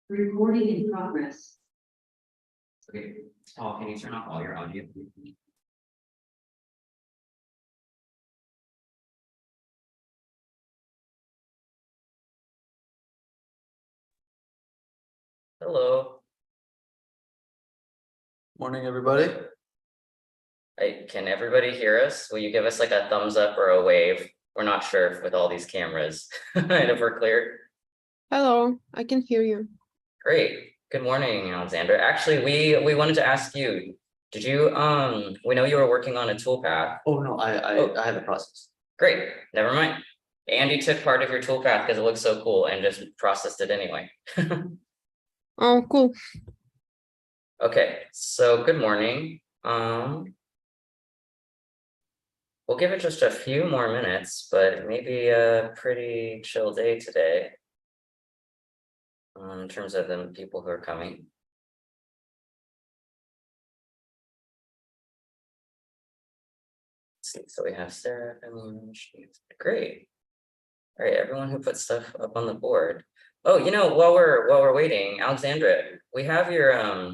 Recording in progress. Okay, Paul, can you turn off all your audio? Hello. Morning, everybody. Hey, can everybody hear us? Will you give us like a thumbs up or a wave? We're not sure if with all these cameras and if we're clear. Hello, I can hear you. Great. Good morning, Alexander. Actually, we wanted to ask you, did you we know you were working on a toolpath. Oh no, I have a process. Great, never mind. Andy took part of your toolpath because it looks so cool and just processed it anyway. Oh, cool. Okay, so good morning. We'll give it just a few more minutes, but maybe a pretty chill day today in terms of the people who are coming. Let's see, so we have Sarah, great. All right, everyone who put stuff up on the board. Oh, you know, while we're waiting, Alexandra, we have your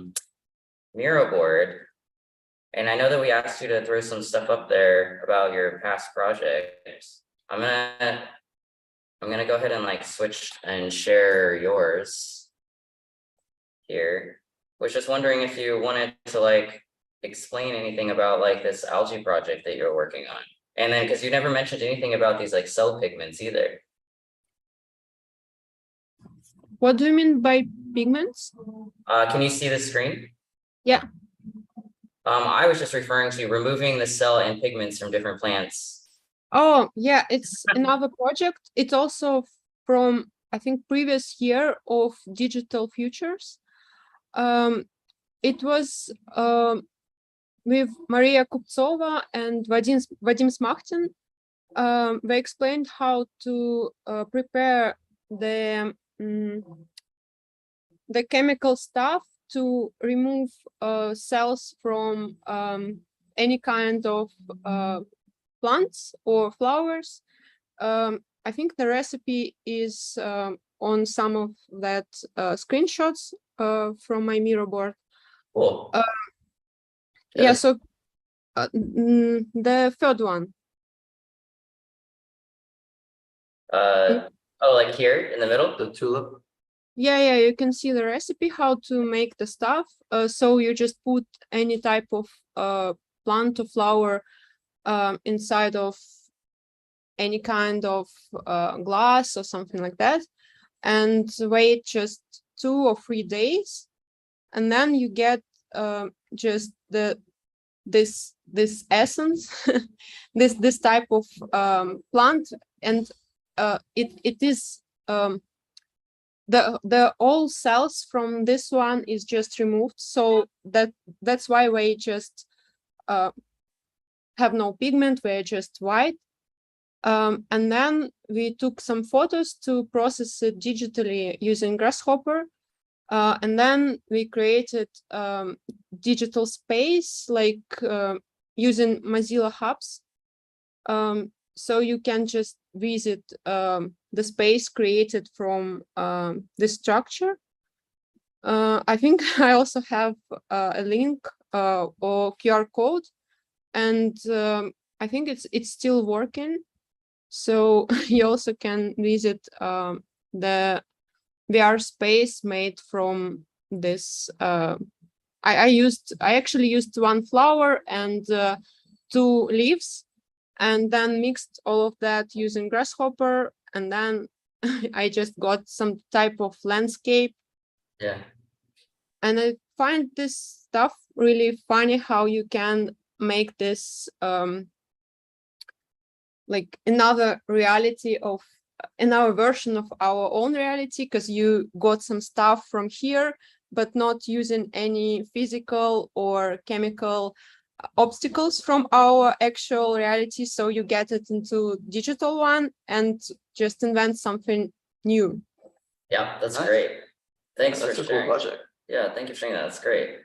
Miro board. And I know that we asked you to throw some stuff up there about your past projects. I'm gonna go ahead and like switch and share yours here. Was just wondering if you wanted to like explain anything about like this algae project that you're working on. And then because you never mentioned anything about these like cell pigments either. What do you mean by pigments? Can you see the screen? Yeah. I was just referring to removing the cell and pigments from different plants. Oh, yeah, it's another project. It's also from, I think, previous year of Digital Futures. It was with Maria Kuptsova and Vadim Smakhtin. They explained how to prepare the chemical stuff to remove cells from any kind of plants or flowers. I think the recipe is on some of that screenshots from my Miro board. Cool. Yeah, so the third one. Oh, like here in the middle? The tulip. Yeah, you can see the recipe, how to make the stuff. So you just put any type of plant or flower inside of any kind of glass or something like that, and wait just 2 or 3 days, and then you get just this essence, this type of plant, and it is the all cells from this one is just removed, so that's why we just have no pigment, we're just white. And then we took some photos to process it digitally using Grasshopper, and then we created digital space like using Mozilla Hubs, so you can just visit the space created from this structure. I think I also have a link or QR code, and I think it's still working. So you also can visit the VR space made from this. I actually used 1 flower and 2 leaves, and then mixed all of that using Grasshopper, and then I just got some type of landscape. Yeah. And I find this stuff really funny, how you can make this like another reality of another version of our own reality, because you got some stuff from here, but not using any physical or chemical obstacles from our actual reality. So you get it into digital one and just invent something new. Yeah, that's Nice. great. Thanks That's for a cool sharing. project. Yeah, thank you for sharing that. That's great.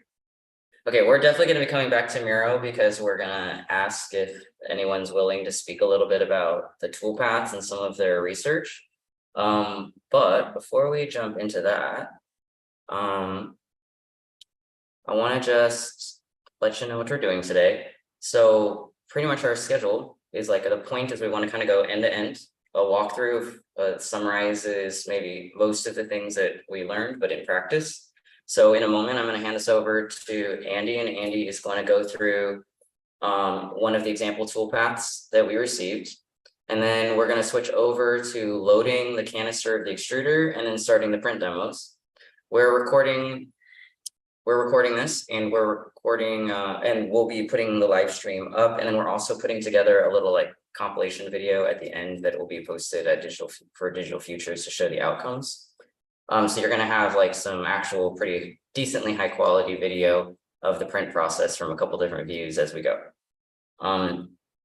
Okay, we're definitely going to be coming back to Miro because we're going to ask if anyone's willing to speak a little bit about the toolpaths and some of their research. But before we jump into that, I want to just let you know what we're doing today. So pretty much our schedule is like the point is we want to kind of go end to end. A walkthrough summarizes maybe most of the things that we learned, but in practice. So in a moment, I'm going to hand this over to Andy, and Andy is going to go through one of the example toolpaths that we received. And then we're going to switch over to loading the canister of the extruder and then starting the print demos. We're recording this, and and we'll be putting the live stream up, and then we're also putting together a little like compilation video at the end that will be posted at Digital Futures to show the outcomes. So you're going to have like some actual pretty decently high quality video of the print process from a couple different views as we go.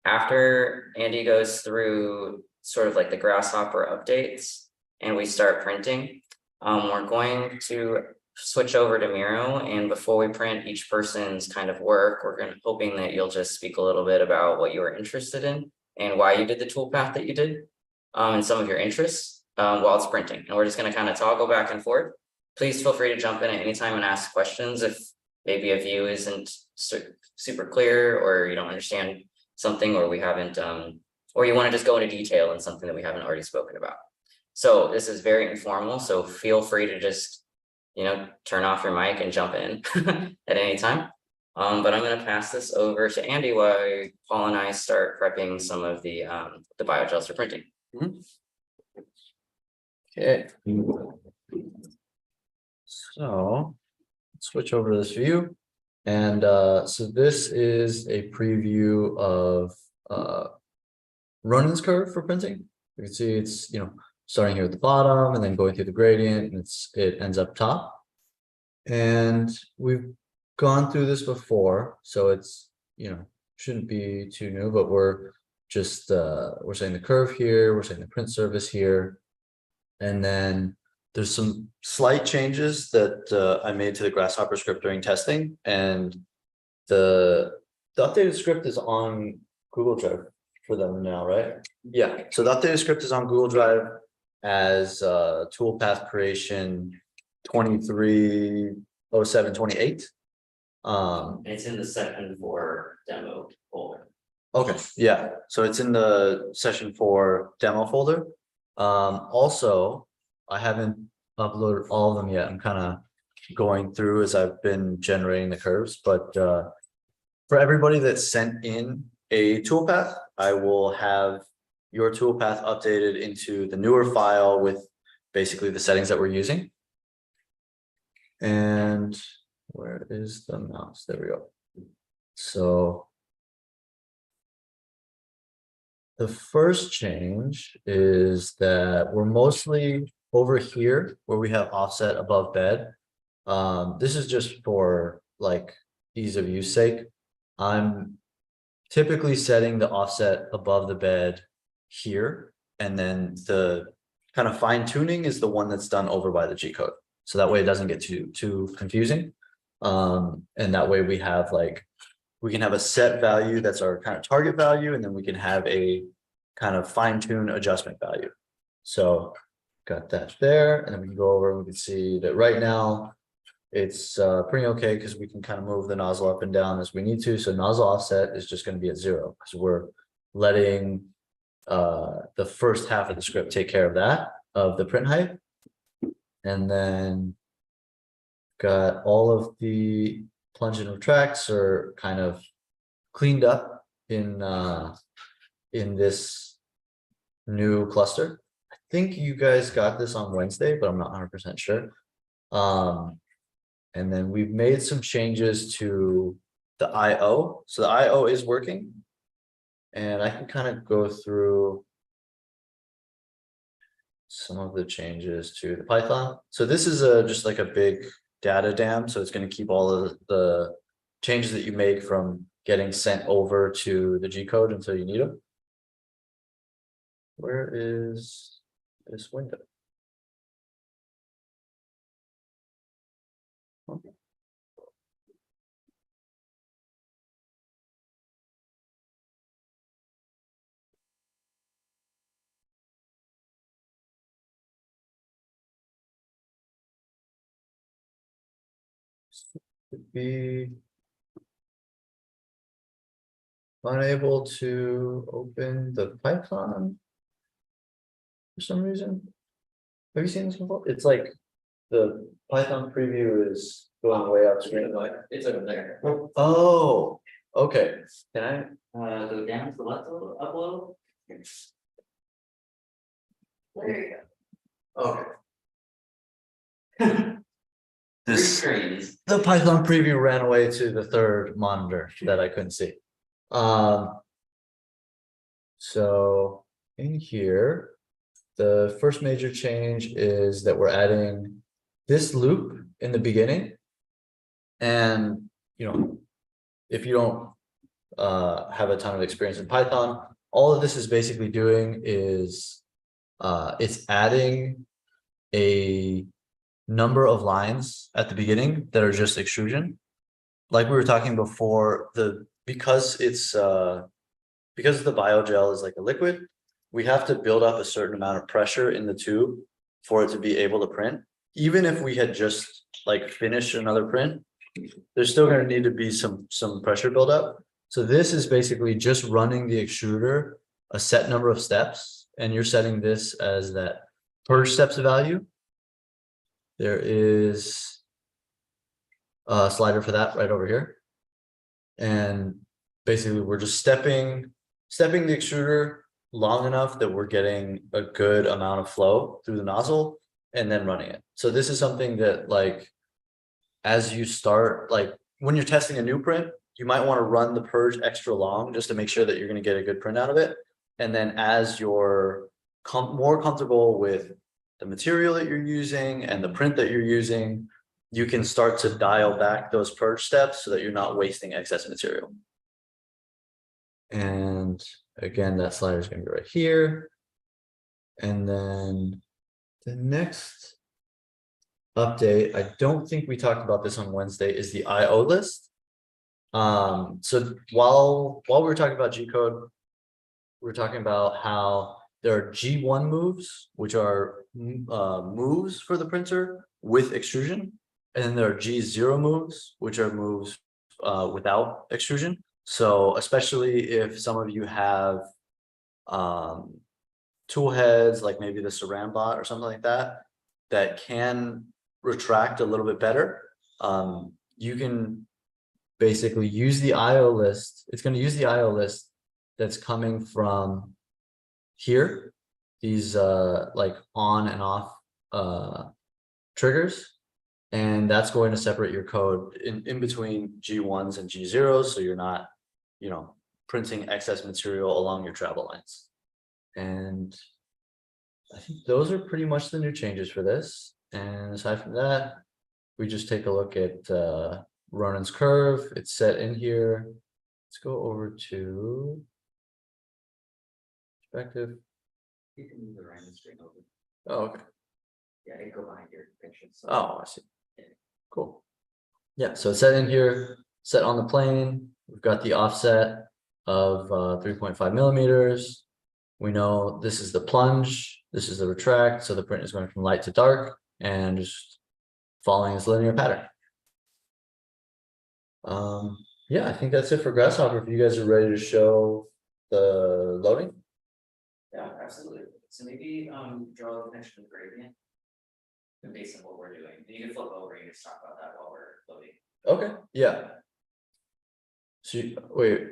After Andy goes through sort of like the Grasshopper updates and we start printing, we're going to switch over to Miro, and before we print each person's kind of work, we're hoping that you'll just speak a little bit about what you were interested in and why you did the toolpath that you did, and some of your interests while it's printing. And we're just going to kind of toggle back and forth. Please feel free to jump in at any time and ask questions if maybe a view isn't super clear, or you don't understand something, or we haven't, or you want to just go into detail in something that we haven't already spoken about. So this is very informal, so feel free to just turn off your mic and jump in at any time. But I'm going to pass this over to Andy while Paul and I start prepping some of the biogels for printing. Okay. So switch over to this view. And so this is a preview of Ronin's curve for printing. You can see it's starting here at the bottom and then going through the gradient, and it ends up top. And we've gone through this before, so it's shouldn't be too new, but we're just we're saying the curve here, we're saying the print surface here, and then there's some slight changes that I made to the Grasshopper script during testing, and the updated script is on Google Drive for them now, right? Yeah, so the updated script is on Google Drive as toolpath creation 230728. It's in the session for demo folder. Okay, yeah, so it's in the session 4 demo folder. Also, I haven't uploaded all of them yet. I'm kind of going through as I've been generating the curves, but for everybody that sent in a toolpath, I will have your toolpath updated into the newer file with basically the settings that we're using. And where is the mouse? There we go. So the first change is that we're mostly over here where we have offset above bed. This is just for like ease of use sake. I'm typically setting the offset above the bed here, and then the kind of fine tuning is the one that's done over by the G code. So that way it doesn't get too confusing. And that way we have we can have a set value that's our kind of target value, and then we can have a kind of fine-tune adjustment value. So got that there, and then we can go over and we can see that right now it's pretty okay because we can kind of move the nozzle up and down as we need to. So nozzle offset is just going to be at 0 because we're letting the first half of the script take care of that, of the print height. And then got all of the plunge and retracts are kind of cleaned up in this new cluster. I think you guys got this on Wednesday, but I'm not 100% sure. And then we've made some changes to the IO. So the IO is working, and I can kind of go through some of the changes to the Python. So this is just like a big data dam. So it's going to keep all of the changes that you make from getting sent over to the G code until you need them. Where is this window? Okay. Could be unable to open the Python for some reason. Have you seen this before? It's like the Python preview is going way upstream. It's over there. Oh, okay. Can I go down to the left a little, up a little? There you Okay. go. Three This, screens. the Python preview ran away to the third monitor that I couldn't see. So in here, the first major change is that we're adding this loop in the beginning. And, you know, if you don't have a ton of experience in Python, all of this is basically doing is it's adding a number of lines at the beginning that are just extrusion. Like we were talking before, because the biogel is like a liquid, we have to build up a certain amount of pressure in the tube for it to be able to print. Even if we had just like finished another print, there's still going to need to be some pressure buildup. So this is basically just running the extruder a set number of steps, and you're setting this as that per steps value. There is a slider for that right over here. And basically we're just stepping the extruder long enough that we're getting a good amount of flow through the nozzle and then running it. So this is something that, like, as you start, like when you're testing a new print, you might want to run the purge extra long just to make sure that you're going to get a good print out of it. And then as you're more comfortable with the material that you're using and the print that you're using, you can start to dial back those purge steps so that you're not wasting excess material. And again, that slider is going to be right here. And then the next update, I don't think we talked about this on Wednesday, is the IO list. So while we were talking about G-code, we were talking about how there are G1 moves, which are moves for the printer with extrusion. And then there are G0 moves, which are moves without extrusion. So especially if some of you have tool heads, like maybe the Saran bot or something like that, that can retract a little bit better, you can basically use the IO list. It's going to use the IO list that's coming from here, these like on and off triggers. And that's going to separate your code in between G1s and G0s, so you're not, you know, printing excess material along your travel lines. And I think those are pretty much the new changes for this. And aside from that, we just take a look at Ronan's curve. It's set in here. Let's go over to perspective. You can move the random screen over. Oh, okay. Yeah, you go behind your pictures. Oh, I see. Cool. Yeah, so it's set in here, set on the plane. We've got the offset of 3.5 millimeters. We know this is the plunge, this is the retract, so the print is going from light to dark and just following this linear pattern. Yeah, I think that's it for Grasshopper. If you guys are ready to show the loading. Yeah, absolutely. So maybe draw the connection to the gradient. Based on what we're doing. You can flip over and just talk about that while we're loading. Okay, yeah. So you, wait,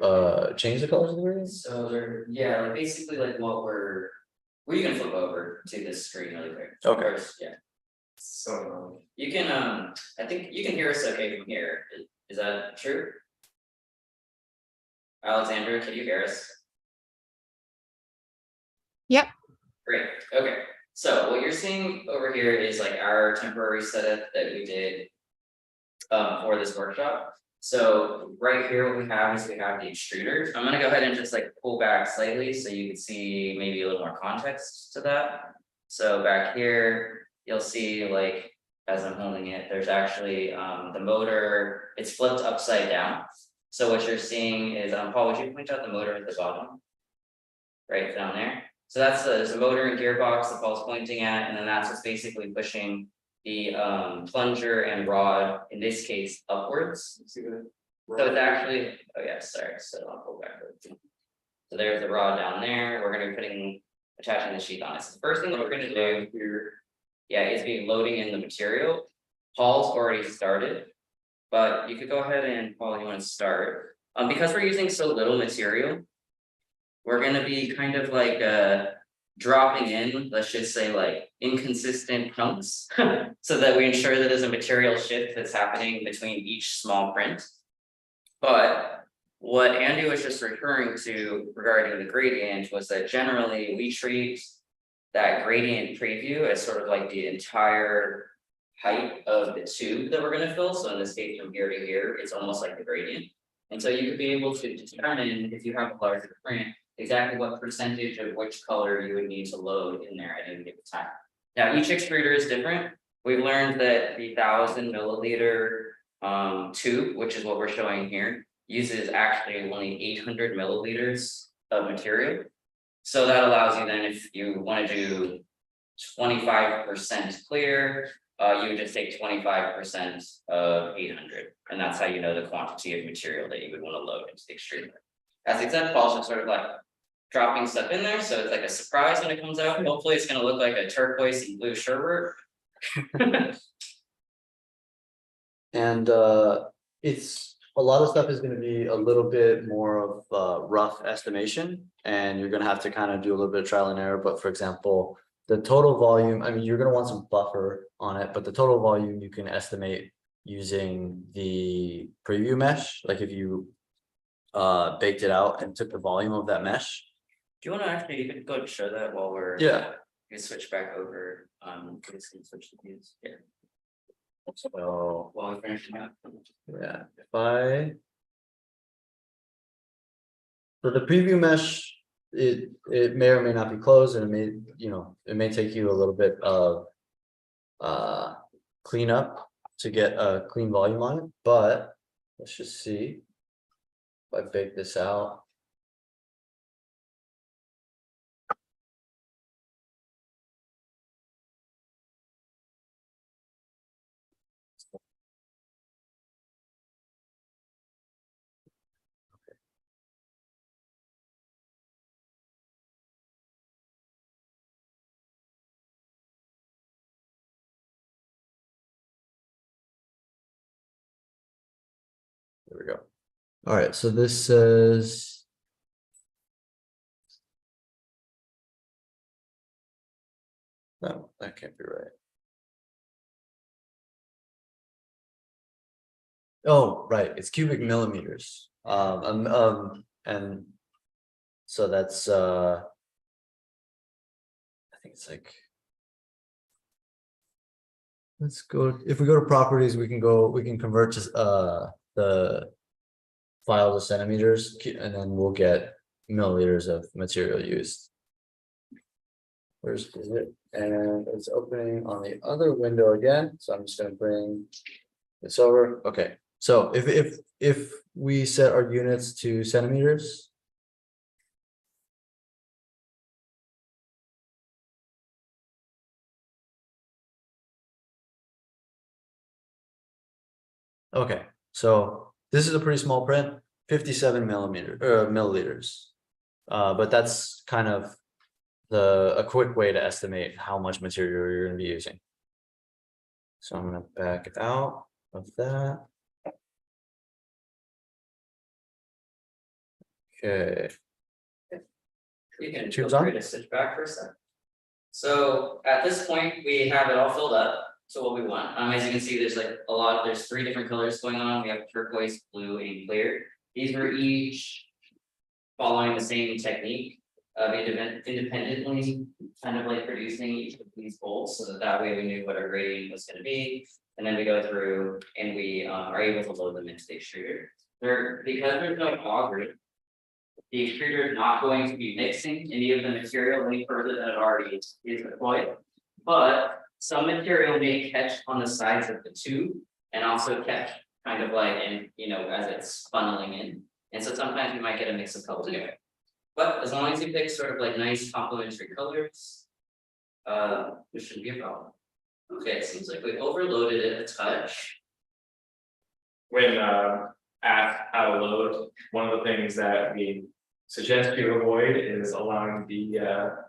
change the colors of the gradient? So they're, yeah, like basically like what we can flip over to this screen really quick. Okay. First, yeah. So you can I think you can hear us okay from here. Is that true? Alexandra, can you hear us? Yep. Great. Okay. So what you're seeing over here is like our temporary setup that we did for this workshop. So right here, what we have is we have the extruder. I'm gonna go ahead and just like pull back slightly so you can see maybe a little more context to that. So back here, you'll see like as I'm holding it, there's actually the motor, it's flipped upside down. So what you're seeing is, Paul, would you point out the motor at the bottom? Right down there. So that's there's a motor and gearbox that Paul's pointing at, and then that's what's basically pushing the the plunger and rod, in this case, upwards. So it's actually, oh yeah, sorry, so I'll go backwards. So there's the rod down there, we're gonna be attaching the sheath on it. So the first thing that we're gonna do here, yeah, is be loading in the material. Paul's already started, but you could go ahead and, Paul, you wanna start? Because we're using so little material, we're gonna be kind of like dropping in, let's just say like inconsistent chunks. So that we ensure that there's a material shift that's happening between each small print. But what Andy was just referring to regarding the gradient was that generally we treat that gradient preview as sort of like the entire height of the tube that we're gonna fill. So in this case, from here to here, it's almost like the gradient. And so you could be able to determine, if you have a larger print, exactly what percentage of which color you would need to load in there at any given time. Now, each extruder is different. We've learned that the 1000 milliliter tube, which is what we're showing here, uses actually only 800 milliliters of material. So that allows you then, if you want to do 25% clear, you would just take 25% of 800, and that's how you know the quantity of material that you would want to load into the extruder. As I said, Paul's just sort of like dropping stuff in there, so it's like a surprise when it comes out. Hopefully it's gonna look like a turquoise and blue sherbet. And it's a lot of stuff is gonna be a little bit more of rough estimation, and you're gonna have to kind of do a little bit of trial and error. But for example, the total volume, I mean, you're gonna want some buffer on it, but the total volume you can estimate using the preview mesh. Like if you baked it out and took the volume of that mesh. Do you want to actually, you could go and show that while we're, Yeah. you can switch back over, please can switch the views, yeah, So while we're finishing up. yeah, so the preview mesh, it may or may not be closed, and it may, you know, it may take you a little bit of cleanup to get a clean volume on it, but let's just see if I bake this out. There we go. All right, so this says no, that can't be right. Oh, right, it's cubic millimeters. And so that's I think it's like, let's go, if we go to properties, we can convert to the file to centimeters, and then we'll get milliliters of material used. Where's it? And it's opening on the other window again, so I'm just gonna bring this over. Okay, so if we set our units to centimeters. Okay, so this is a pretty small print, 57 milliliters. But that's kind of a quick way to estimate how much material you're going to be using. So I'm going to back out of that. Okay. You can Tubes feel on? free to switch back for a sec. So at this point, we have it all filled up to what we want. As you can see, there's like there's 3 different colors going on. We have turquoise, blue, and clear. These were each following the same technique of independently kind of like producing each of these bolts, so that way we knew what our gradient was going to be. And then we go through and we are able to load them into the extruder. Because there's no auger, the extruder is not going to be mixing any of the material any further than it already is deployed. But some material may catch on the sides of the tube and also catch kind of like in, you know, as it's funneling in. And so sometimes you might get a mix of colors anyway. But as long as you pick sort of like nice complementary colors, there shouldn't be a problem. Okay, it seems like we overloaded it a touch. When at out of load, one of the things that we suggest you avoid is allowing the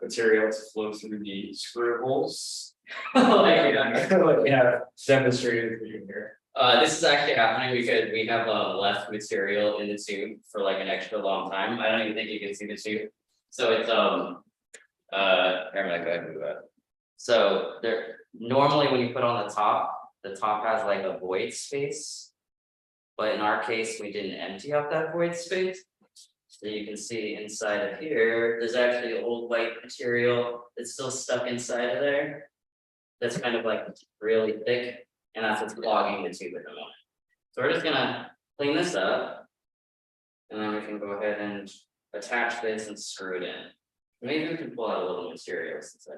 material to flow through the screw holes. Like, Like we have demonstrated for you here. This is actually happening because we have left material in the tube for like an extra long time. I don't even think you can see the tube. So it's here, I'm gonna go ahead and move that. So there, normally when you put on the top has like a void space. But in our case, we didn't empty out that void space. So you can see inside of here, there's actually old white material that's still stuck inside of there. That's kind of like really thick, and that's what's clogging the tube at the moment. So we're just gonna clean this up. And then we can go ahead and attach this and screw it in. Maybe we can pull out a little material since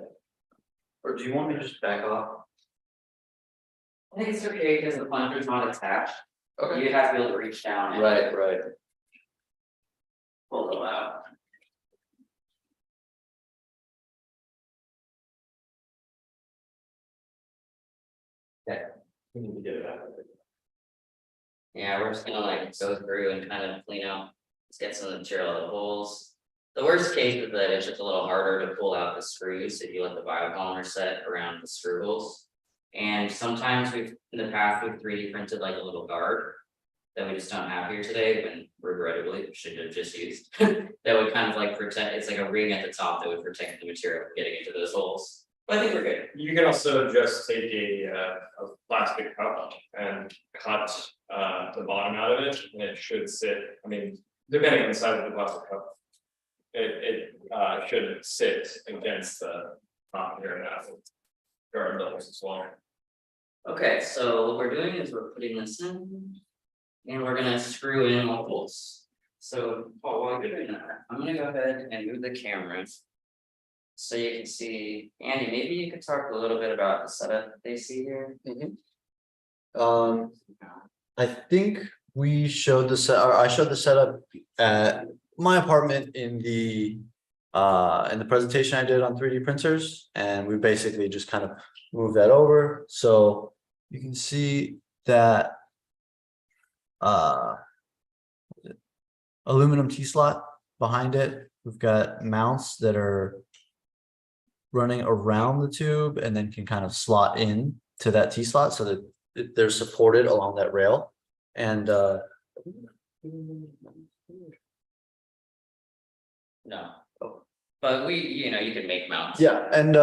Or do you want me to just back off? I think it's okay because the puncher's not attached. You'd have to be able to reach down and Right. pull it out. Okay. Yeah, we're just gonna like go through and kind of clean out, let's get some material out of the holes. The worst case is that it's just a little harder to pull out the screws if you let the biopolymer set around the screw holes. And sometimes in the past, we've 3D printed like a little guard that we just don't have here today, and regrettably we should have just used. That would kind of like protect, it's like a ring at the top that would protect the material from getting into those holes. But I think we're good. You can also just take a plastic cup and cut the bottom out of it, and it should sit, I mean, depending on the size of the plastic cup. It should sit against the top here and that will guard those as well. Okay, so what we're doing is we're putting this in. And we're gonna screw in all holes. So while we're doing that, I'm gonna go ahead and move the camera. So you can see, Andy, maybe you could talk a little bit about the setup they see here. I think we showed the set, or I showed the setup at my apartment in the presentation I did on 3D printers, and we basically just kind of moved that over. So you can see that aluminum T-slot behind it. We've got mounts that are running around the tube and then can kind of slot in to that T-slot so that they're supported along that rail. And No, but you can make mounts. yeah, and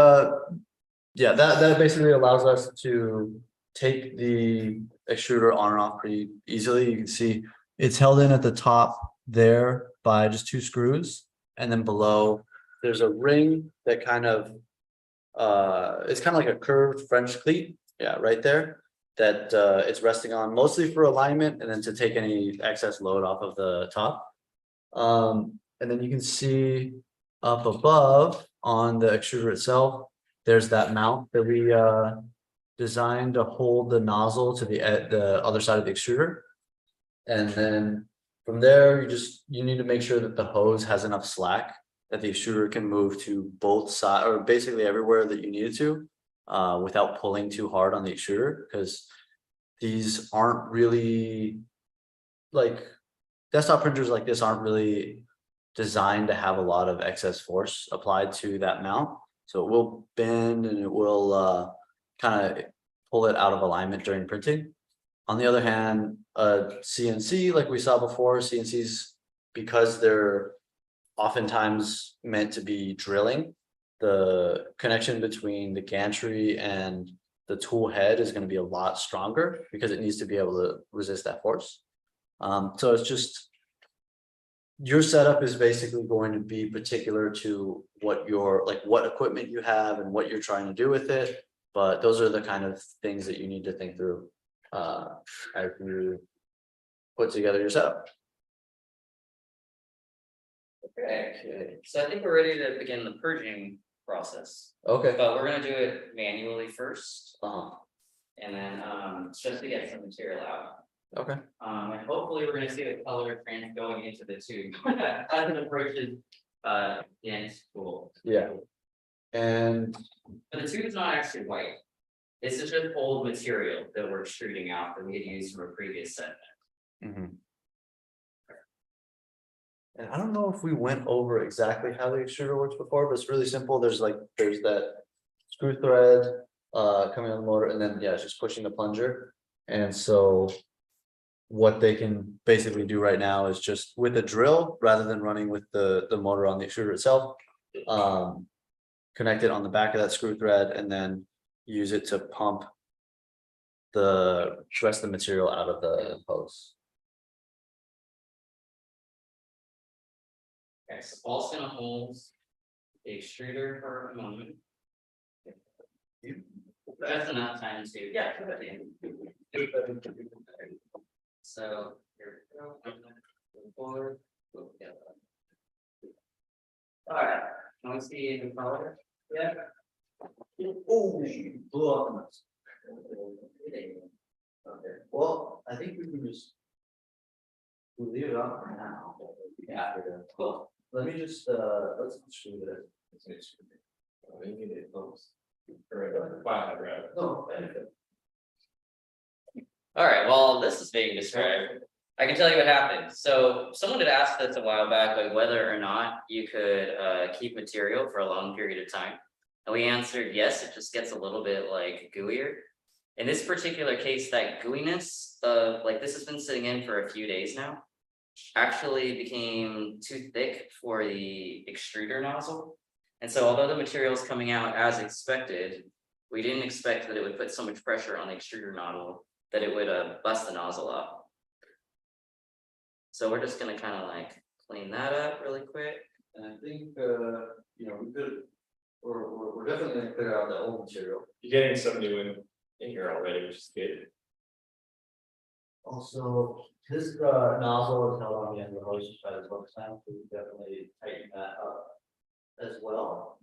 yeah, that basically allows us to take the extruder on and off pretty easily. You can see it's held in at the top there by just 2 screws, and then below there's a ring that kind of it's kind of like a curved French cleat, yeah, right there, that it's resting on mostly for alignment and then to take any excess load off of the top. And then you can see up above on the extruder itself, there's that mount that we designed to hold the nozzle to the other side of the extruder. And then from there, you need to make sure that the hose has enough slack that the extruder can move to both sides, or basically everywhere that you need it to, without pulling too hard on the extruder, because these aren't really, like, desktop printers like this aren't really designed to have a lot of excess force applied to that mount. So it will bend and it will kind of pull it out of alignment during printing. On the other hand, CNC, like we saw before, CNCs, because they're oftentimes meant to be drilling, the connection between the gantry and the tool head is going to be a lot stronger because it needs to be able to resist that force. So it's just, your setup is basically going to be particular to what what equipment you have and what you're trying to do with it. But those are the kind of things that you need to think through as you put together your setup. Okay, so I think we're ready to begin the purging process, Okay. but we're gonna do it manually first. And then just to get some material out. Okay. And hopefully we're gonna see the color trend going into the tube as it approaches the end spool. Yeah. And But the tube is not actually white. This is just old material that we're extruding out that we had used from a previous set. And I don't know if we went over exactly how the extruder works before, but it's really simple. There's that screw thread coming on the motor, and then yeah, it's just pushing the plunger. And so what they can basically do right now is just with a drill, rather than running with the motor on the extruder itself, connect it on the back of that screw thread and then use it to pump the rest of the material out of the hose. Okay, so Paul's gonna hold the extruder for a moment. That's enough time to, yeah. Put it in. So here we go. Move forward. All right, can we see the color? Yeah. Oh, blew up. Okay, well, I think we can just. We'll leave it on for now. Yeah. Cool. Let me just, let's screw it. We need it close. Or file it, right? No, benefit. All right, while this is being described, I can tell you what happened. So someone had asked us a while back, like whether or not you could keep material for a long period of time. And we answered yes, it just gets a little bit like gooier. In this particular case, that gooiness of like this has been sitting in for a few days now, actually became too thick for the extruder nozzle. And so although the material is coming out as expected, we didn't expect that it would put so much pressure on the extruder nozzle that it would bust the nozzle up. So we're just gonna kind of like clean that up really quick. And I think, you know, we could, we're definitely gonna clear out the old material. You're getting some new in here already, which is good. Also, this nozzle is held on the end of the hose by the hook clamp, so we definitely tighten that up as well.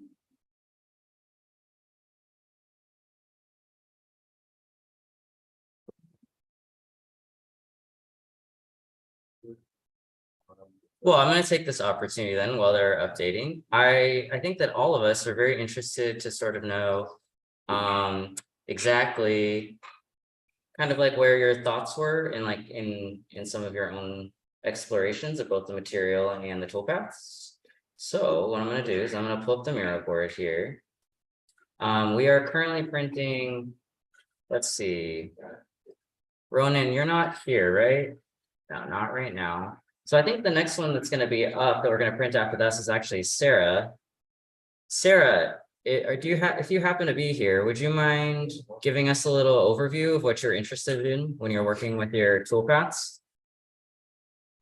Well, I'm going to take this opportunity then while they're updating. I think that all of us are very interested to sort of know exactly kind of like where your thoughts were in like in some of your own explorations of both the material and the toolpaths. So what I'm going to do is I'm going to pull up the Miro board here. We are currently printing, let's see, Ronan, you're not here, right? No, not right now. So I think the next one that's going to be up that we're going to print after this is actually Sarah. Sarah, if you happen to be here, would you mind giving us a little overview of what you're interested in when you're working with your toolpaths?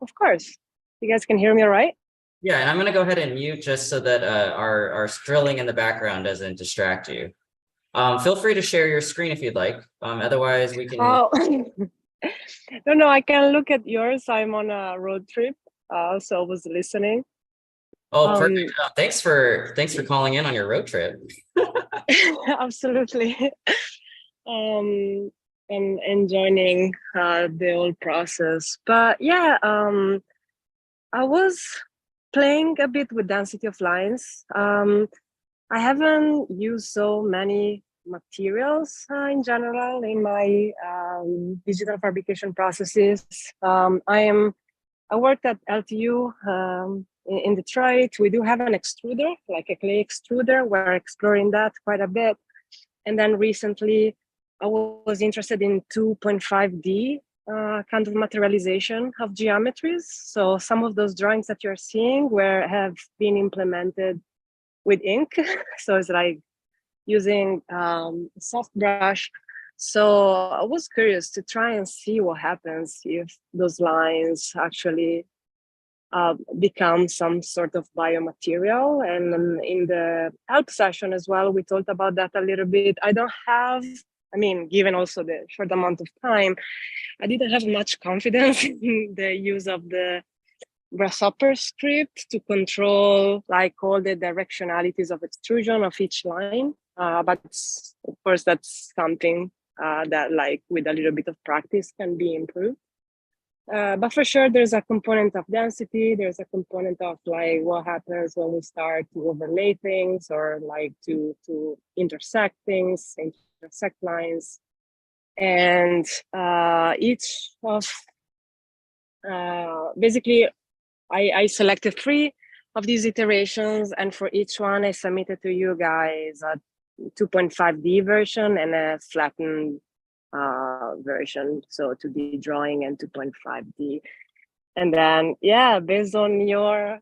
Of course. You guys can hear me all right? Yeah, and I'm going to go ahead and mute just so that our drilling in the background doesn't distract you. Feel free to share your screen if you'd like. Otherwise, we can. Oh, no, I can look at yours. I'm on a road trip, so I was listening. Oh, perfect. Thanks for calling in on your road trip. Absolutely. And enjoying the whole process. But yeah, I was playing a bit with density of lines. I haven't used so many materials in general in my digital fabrication processes. I worked at LTU in Detroit. We do have an extruder, like a clay extruder. We're exploring that quite a bit. And then recently, I was interested in 2.5D kind of materialization of geometries. So some of those drawings that you're seeing have been implemented with ink. So it's like using soft brush. So I was curious to try and see what happens if those lines actually become some sort of biomaterial. And in the help session as well, we talked about that a little bit. Given also the short amount of time, I didn't have much confidence in the use of the grasshopper script to control like all the directionalities of extrusion of each line. But of course, that's something that like with a little bit of practice can be improved. But for sure, there's a component of density. There's a component of like what happens when we start to overlay things or like to intersect things in sect lines. And each of, basically, I selected 3 of these iterations, and for each one I submitted to you guys a 2.5D version and a flattened version, so 2D drawing and 2.5D. And then, yeah, based on your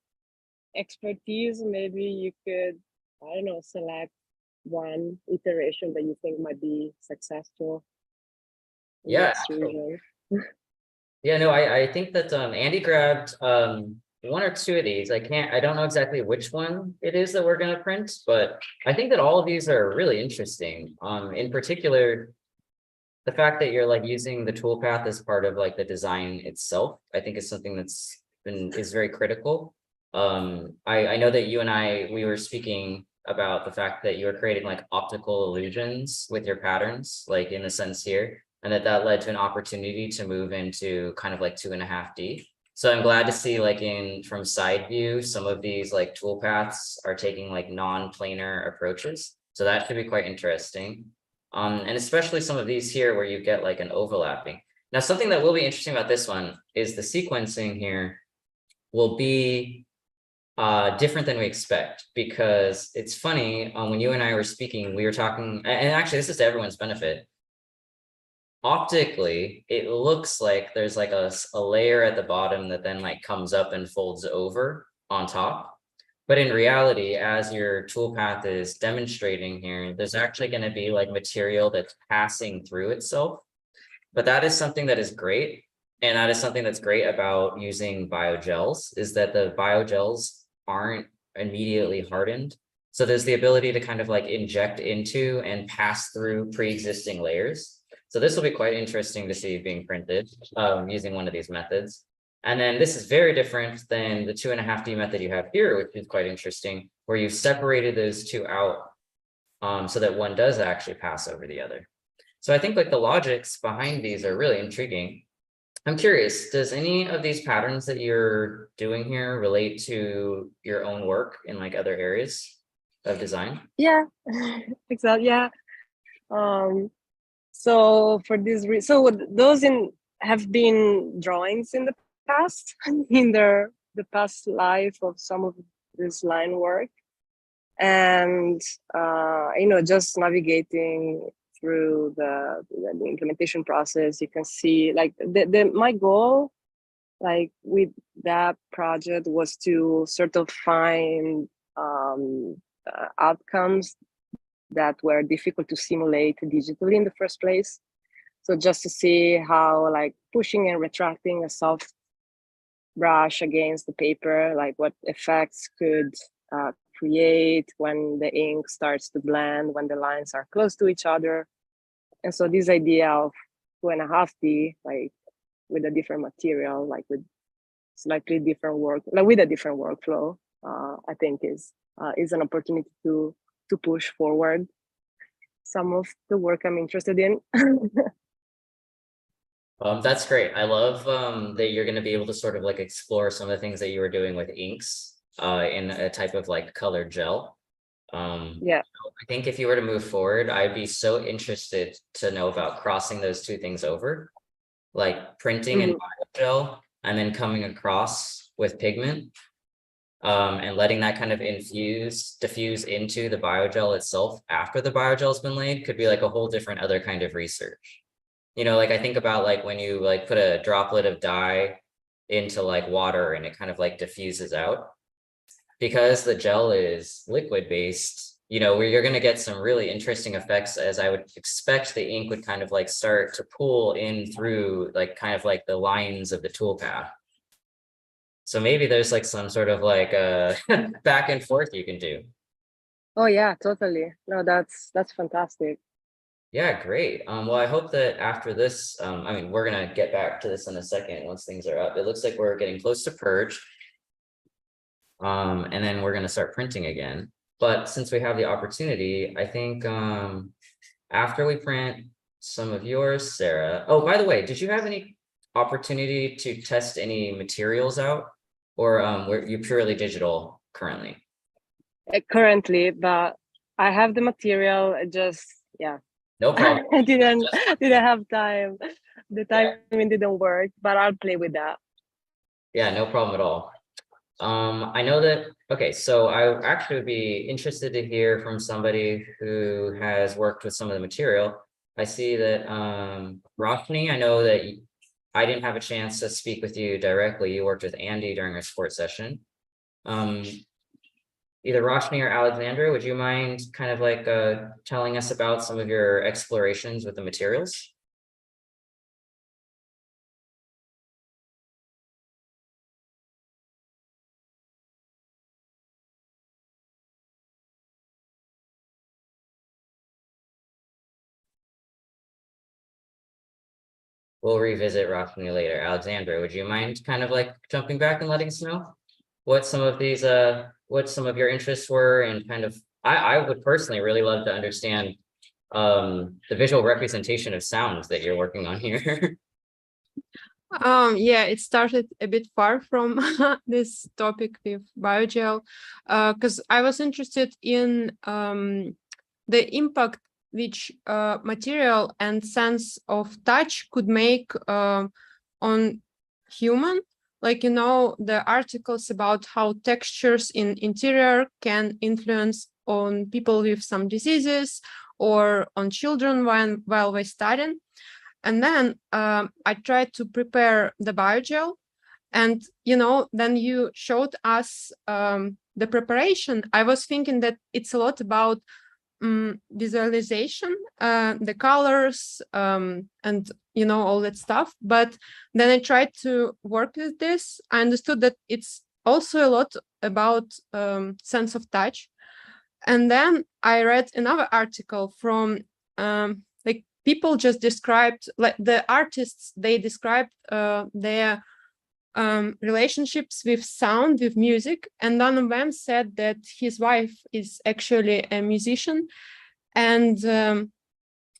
expertise, maybe you could, I don't know, select one iteration that you think might be successful in the Yeah, extrusion. Yeah, no, I think that Andy grabbed 1 or 2 of these. I don't know exactly which one it is that we're gonna print, but I think that all of these are really interesting. In particular, the fact that you're like using the toolpath as part of like the design itself, I think is something is very critical. I know that you and we were speaking about the fact that you were creating like optical illusions with your patterns, like in the sense here, and that led to an opportunity to move into kind of like 2.5D. So I'm glad to see like from side view, some of these like toolpaths are taking like non-planar approaches. So that should be quite interesting. And especially some of these here where you get like an overlapping. Now, something that will be interesting about this one is the sequencing here will be different than we expect, because it's funny, when you and I were speaking, we were talking, and actually this is to everyone's benefit. Optically, it looks like there's like a layer at the bottom that then like comes up and folds over on top. But in reality, as your toolpath is demonstrating here, there's actually going to be like material that's passing through itself. But that is something that is great. And that is something that's great about using biogels, is that the biogels aren't immediately hardened. So there's the ability to kind of like inject into and pass through pre-existing layers. So this will be quite interesting to see being printed using one of these methods. And then this is very different than the 2.5D method you have here, which is quite interesting, where you've separated those 2 out so that one does actually pass over the other. So I think like the logics behind these are really intriguing. I'm curious, does any of these patterns that you're doing here relate to your own work in like other areas of design? Yeah, exactly. Yeah. So for this, so those have been drawings in the past, in the past life of some of this line work, and just navigating through the implementation process, you can see like my goal, like with that project, was to sort of find outcomes that were difficult to simulate digitally in the first place. So just to see how like pushing and retracting a soft brush against the paper, like what effects could create when the ink starts to blend, when the lines are close to each other. And so this idea of 2.5D, like with a different material, like with slightly different work, like with a different workflow, I think is an opportunity to push forward some of the work I'm interested in. That's great. I love that you're going to be able to sort of like explore some of the things that you were doing with inks in a type of like colored gel. Yeah. I think if you were to move forward, I'd be so interested to know about crossing those 2 things over, like printing in biogel and then coming across with pigment. And letting that kind of diffuse into the biogel itself after the biogel's been laid could be like a whole different other kind of research. You know, like I think about like when you like put a droplet of dye into like water and it kind of like diffuses out. Because the gel is liquid based, you know, where you're going to get some really interesting effects, as I would expect the ink would kind of like start to pool in through like kind of like the lines of the toolpath. So maybe there's like some sort of like back and forth you can do. Oh yeah, totally. No, that's fantastic. Yeah, great. Well, I hope that after this, I mean, we're gonna get back to this in a second once things are up. It looks like we're getting close to purge. And then we're gonna start printing again. But since we have the opportunity, I think after we print some of yours, Sarah. Oh, by the way, did you have any opportunity to test any materials out, or were you purely digital currently? Currently, but I have the material. Just yeah, No problem. I didn't have time. The timing didn't work, but I'll play with that. Yeah, no problem at all. I know that, okay, so I actually would be interested to hear from somebody who has worked with some of the material. I see that, Roshni, I know that I didn't have a chance to speak with you directly. You worked with Andy during our sports session. Either Roshni or Alexandra, would you mind kind of like telling us about some of your explorations with the materials? We'll revisit Roshni later. Alexandra, would you mind kind of like jumping back and letting us know what some of these, what some of your interests were, and kind of, I would personally really love to understand the visual representation of sounds that you're working on here. Yeah, it started a bit far from this topic with Biogel, because I was interested in the impact which material and sense of touch could make on human. Like, you know, the articles about how textures in interior can influence on people with some diseases or on children while we're studying. And then I tried to prepare the biogel, and, you know, then you showed us the preparation. I was thinking that it's a lot about visualization, the colors, and, you know, all that stuff. But then I tried to work with this. I understood that it's also a lot about sense of touch. And then I read another article from like people just described, like the artists, they described their relationships with sound, with music, and one of them said that his wife is actually a musician, and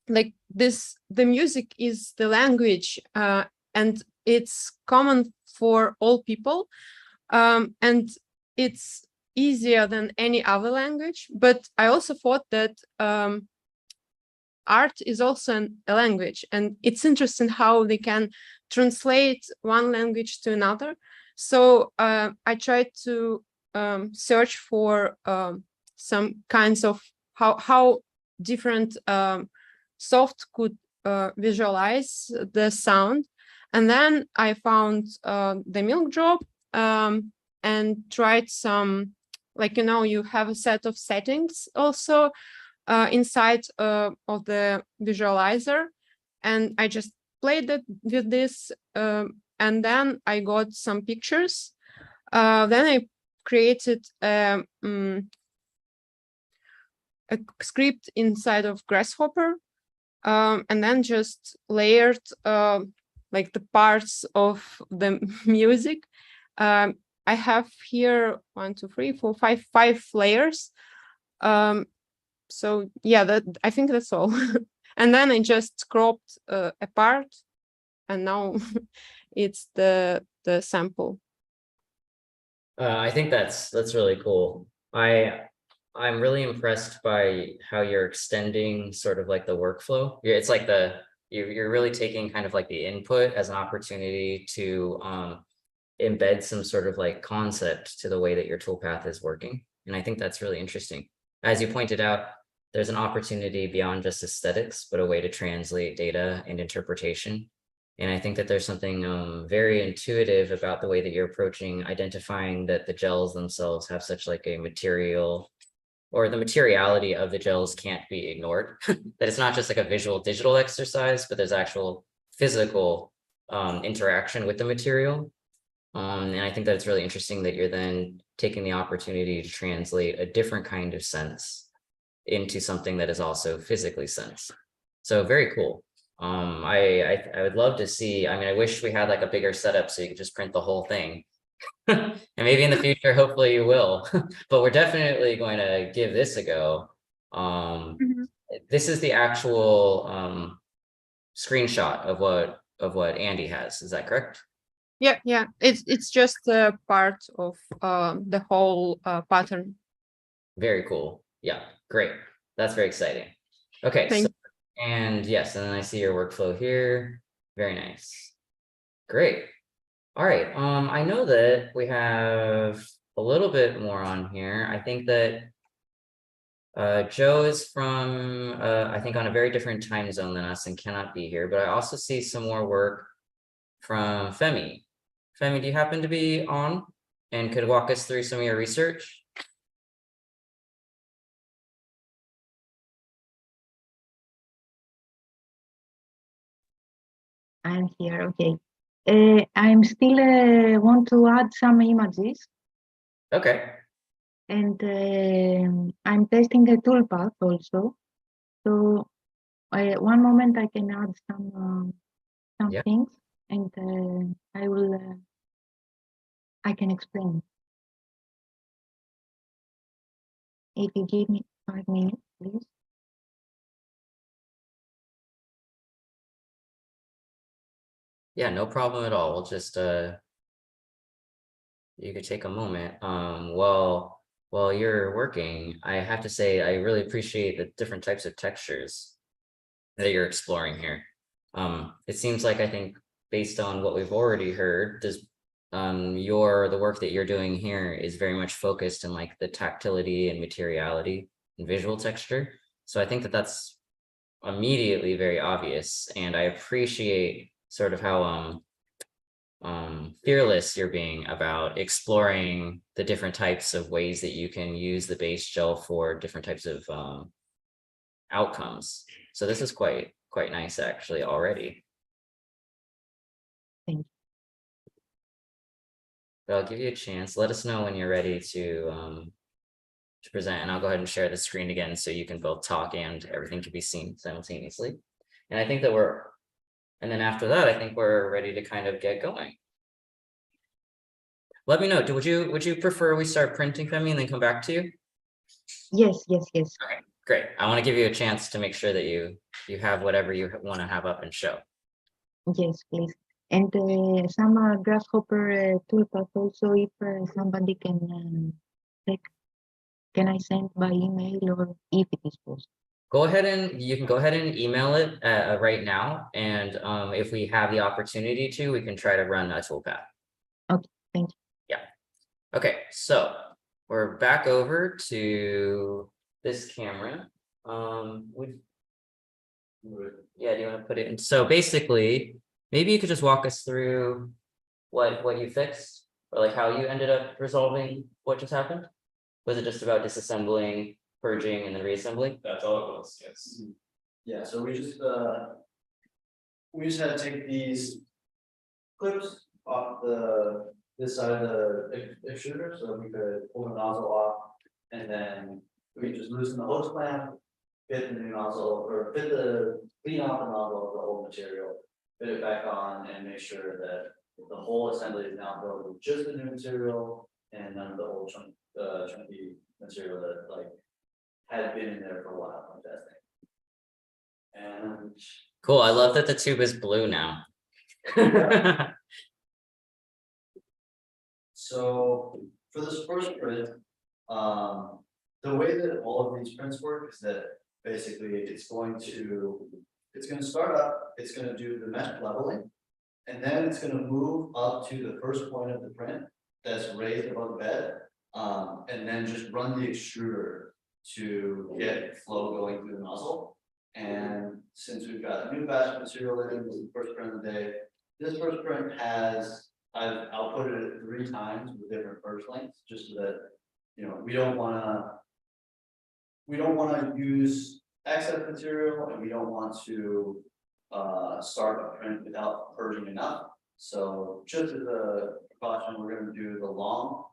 like this, the music is the language, and it's common for all people, and it's easier than any other language. But I also thought that art is also a language, and it's interesting how they can translate one language to another. So I tried to search for some kinds of how different soft could visualize the sound. And then I found the milk drop and tried some, like, you know, you have a set of settings also inside of the visualizer, and I just played it with this, and then I got some pictures. Then I created a script inside of Grasshopper, and then just layered like the parts of the music. I have here 1, 2, 3, 4, 5 layers. So yeah, that, I think that's all. And then I just cropped a part, and now it's the sample. I think that's really cool. I'm really impressed by how you're extending sort of like the workflow. Yeah, it's like you're really taking kind of like the input as an opportunity to embed some sort of like concept to the way that your toolpath is working. And I think that's really interesting. As you pointed out, there's an opportunity beyond just aesthetics, but a way to translate data and interpretation. And I think that there's something very intuitive about the way that you're approaching identifying that the gels themselves have such like a material, or the materiality of the gels can't be ignored. That it's not just like a visual digital exercise, but there's actual physical interaction with the material. And I think that it's really interesting that you're then taking the opportunity to translate a different kind of sense into something that is also physically sensed. So very cool. I would love to see, I mean, I wish we had like a bigger setup so you could just print the whole thing. And maybe in the future, hopefully you will, but we're definitely going to give this a go. This is the actual screenshot of what Andy has. Is that correct? Yeah, it's just a part of the whole pattern. Very cool. Yeah, great. That's very exciting. Okay, so And yes, and then I see your workflow here. Very nice. Great. All right, I know that we have a little bit more on here. I think that Joe is from, I think on a very different time zone than us and cannot be here, but I also see some more work from Femi. Femi, do you happen to be on and could walk us through some of your research? I'm here, okay. I'm still want to add some images, Okay, and I'm testing the toolpath also. So one moment I can add some Yeah. things, and I can explain. If you give me 5 minutes, please. yeah, no problem at all. We'll just, you could take a moment. While you're working, I have to say, I really appreciate the different types of textures that you're exploring here. It seems like, I think, based on what we've already heard, the work that you're doing here is very much focused in like the tactility and materiality and visual texture. So I think that that's immediately very obvious, and I appreciate sort of how fearless you're being about exploring the different types of ways that you can use the base gel for different types of outcomes. So this is quite nice actually already. Thank you. But I'll give you a chance. Let us know when you're ready to present, and I'll go ahead and share the screen again so you can both talk and everything can be seen simultaneously. And I think that and then after that, I think we're ready to kind of get going. Let me know, would you prefer we start printing, Femi, and then come back to you? Yes, yes, yes. Okay, great. I want to give you a chance to make sure that you have whatever you want to have up and show. Yes, please. And some grasshopper toolpath also, if somebody can check. Can I send by email or if it is possible? You can go ahead and email it right now. And if we have the opportunity to, we can try to run a toolpath. Okay, thank you. Yeah. Okay, so we're back over to this camera. Yeah, do you want to put it in? So basically, maybe you could just walk us through what you fixed, or like how you ended up resolving what just happened. Was it just about disassembling, purging, and then reassembling? That's all it was, yes. Yeah, so we just had to take these clips off this side of the extruder so that we could pull the nozzle off, and then we just loosen the hose clamp, fit the new nozzle, or clean off the nozzle of the old material, fit it back on, and make sure that the whole assembly is now filled with just the new material and none of the old chunky material that like had been in there for a while from testing. And Cool. I love that the tube is blue now. so for this first print, the way that all of these prints work is that basically it's going to start up, it's going to do the mesh leveling, and then it's going to move up to the first point of the print that's raised above the bed, and then just run the extruder to get flow going through the nozzle. And since we've got a new batch of material in, this is the first print of the day. This first print has, I've outputted it 3 times with different purge lengths, just so that, you know, we don't want to use excess material, and we don't want to start a print without purging enough. So just as a precaution, we're going to do the long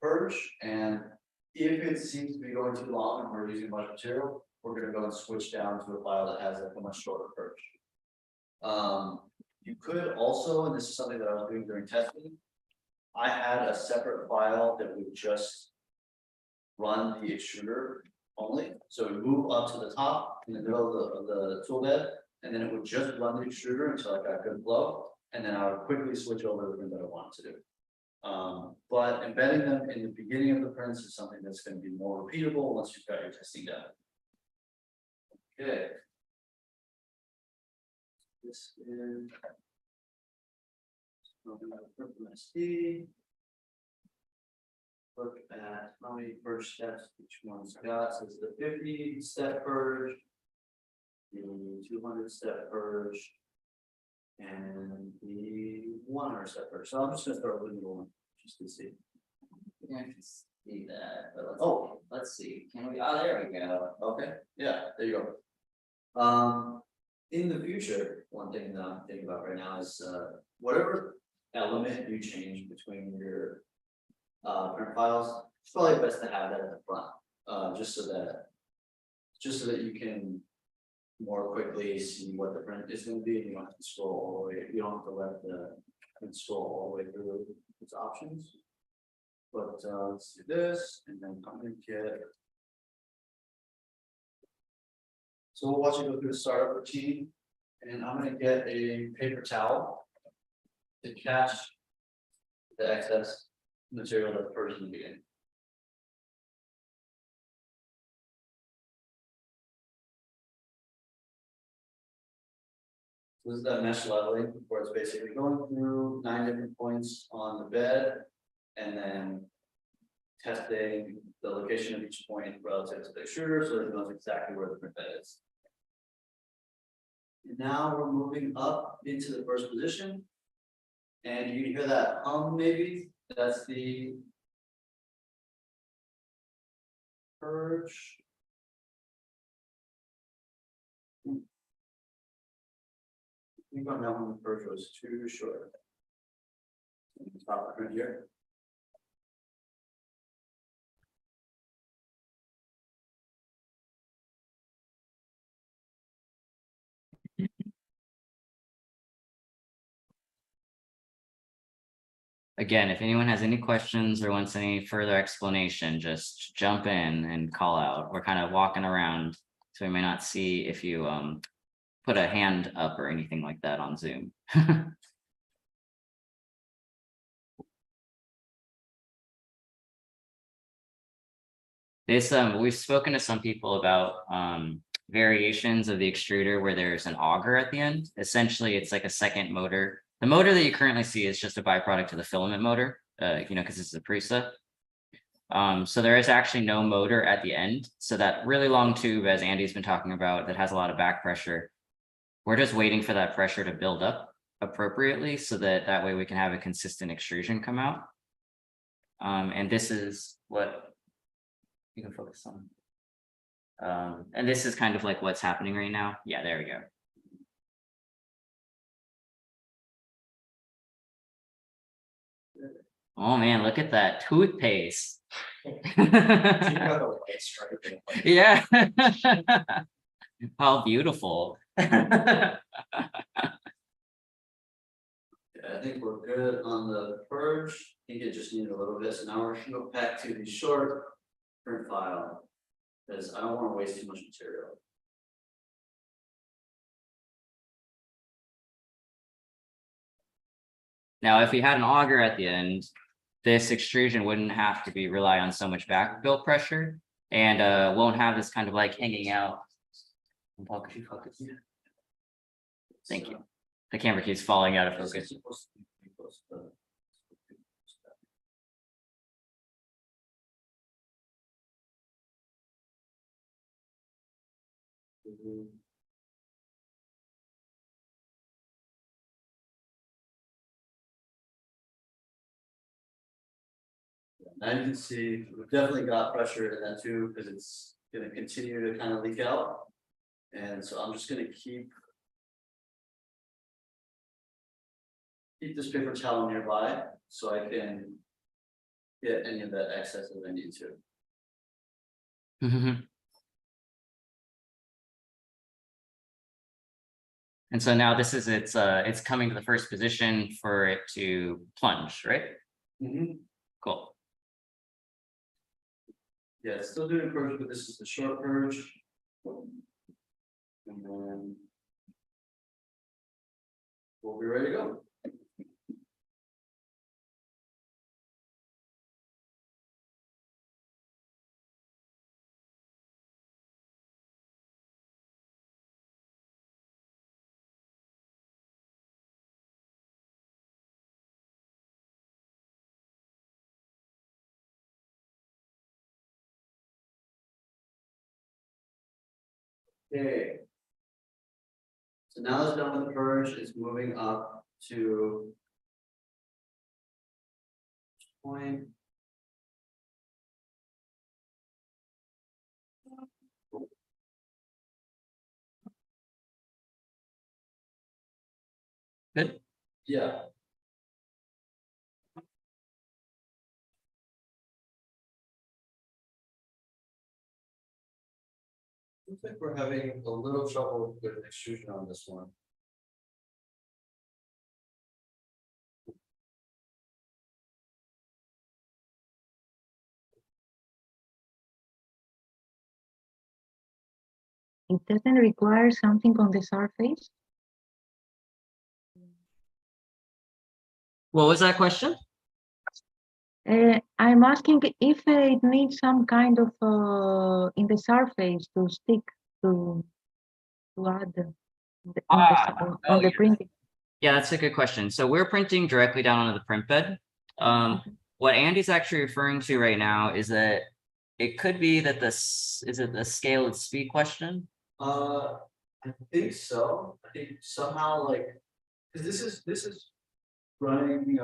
purge, and if it seems to be going too long and we're using much material, we're going to go and switch down to a file that has a much shorter purge. You could also, and this is something that I was doing during testing, I had a separate file that would just run the extruder only. So it would move up to the top in the middle of the tool bed, and then it would just run the extruder until I got good flow, and then I would quickly switch over to the thing that I wanted to do. But embedding them in the beginning of the prints is something that's going to be more repeatable once you've got your testing done. Okay. This is. SD. Look at how many purge steps each one's got, so it's the 50-step purge. The 200-step purge. And the 100-step purge, so I'm just gonna start with the one, just to see. Yeah, I can see that, but let's see, can we, there we go. Okay, yeah, there you go. In the future, one thing that I'm thinking about right now is, whatever element you change between your print files, it's probably best to have that at the front, just so that you can more quickly see what the print is going to be. You don't have to scroll all the way. You don't have to let the print scroll all the way through its options. But let's do this, and then I'm going to get. So we'll watch you go through the startup routine, and I'm going to get a paper towel to catch the excess material that the person will be in. This is that mesh leveling where it's basically going through 9 different points on the bed and then testing the location of each point relative to the extruder so that it knows exactly where the print bed is. And now we're moving up into the first position. And you can hear that hum maybe. That's the purge. I think on that one, the purge was too short. Stop the print here. Again, if anyone has any questions or wants any further explanation, just jump in and call out. We're kind of walking around, so we may not see if you put a hand up or anything like that on Zoom. We've spoken to some people about variations of the extruder where there's an auger at the end. Essentially, it's like a second motor. The motor that you currently see is just a byproduct of the filament motor, because this is a preset. So there is actually no motor at the end. So that really long tube, as Andy's been talking about, that has a lot of back pressure, we're just waiting for that pressure to build up appropriately so that way we can have a consistent extrusion come out. And this is what you can focus on. And this is kind of like what's happening right now. Yeah, there we go. Oh man, look at that toothpaste. Yeah. How beautiful. Yeah, I think we're good on the purge. I think it just needed a little bit. So now we're going to go back to the short print file because I don't want to waste too much material. Now, if we had an auger at the end, this extrusion wouldn't have to rely on so much back build pressure and won't have this kind of like hanging out. Thank you. The camera keeps falling out of focus. Now you can see we've definitely got pressure in that tube because it's going to continue to kind of leak out. And so I'm just going to keep this paper towel nearby so I can get any of that excess that I need to. And so now this is it's coming to the first position for it to plunge, right? Cool. Yeah, it's still doing purge, but this is the short purge. And then we'll be ready to go. Okay. So now it's done with the purge, it's moving up to. Point. Good. Yeah. Looks like we're having a little trouble with extrusion on this one. It doesn't require something on the surface. What was that question? I'm asking if it needs some kind of in the surface to stick to add on the yeah. printing. Yeah, that's a good question. So we're printing directly down onto the print bed. What Andy's actually referring to right now is that it could be that this is it the scale and speed question? I think so. I think somehow like, because this is running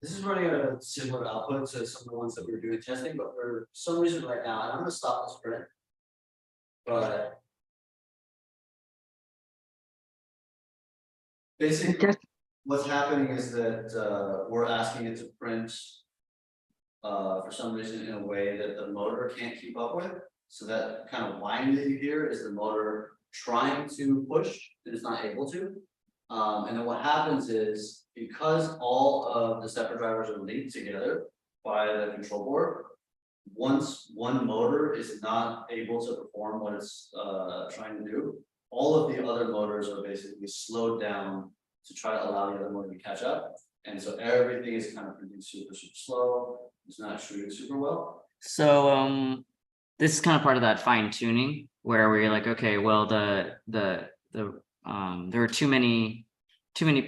this is running at a similar output to some of the ones that we were doing testing, but for some reason right now, and I'm gonna stop this print. But basically, Just what's happening is that we're asking it to print for some reason in a way that the motor can't keep up with. So that kind of whine that you hear is the motor trying to push and it's not able to. And then what happens is because all of the stepper drivers are linked together by the control board, once one motor is not able to perform what it's trying to do, all of the other motors are basically slowed down to try to allow the other motor to catch up. And so everything is kind of produced super slow. It's not shooting super well. So this is kind of part of that fine tuning where we're like, okay, well there are too many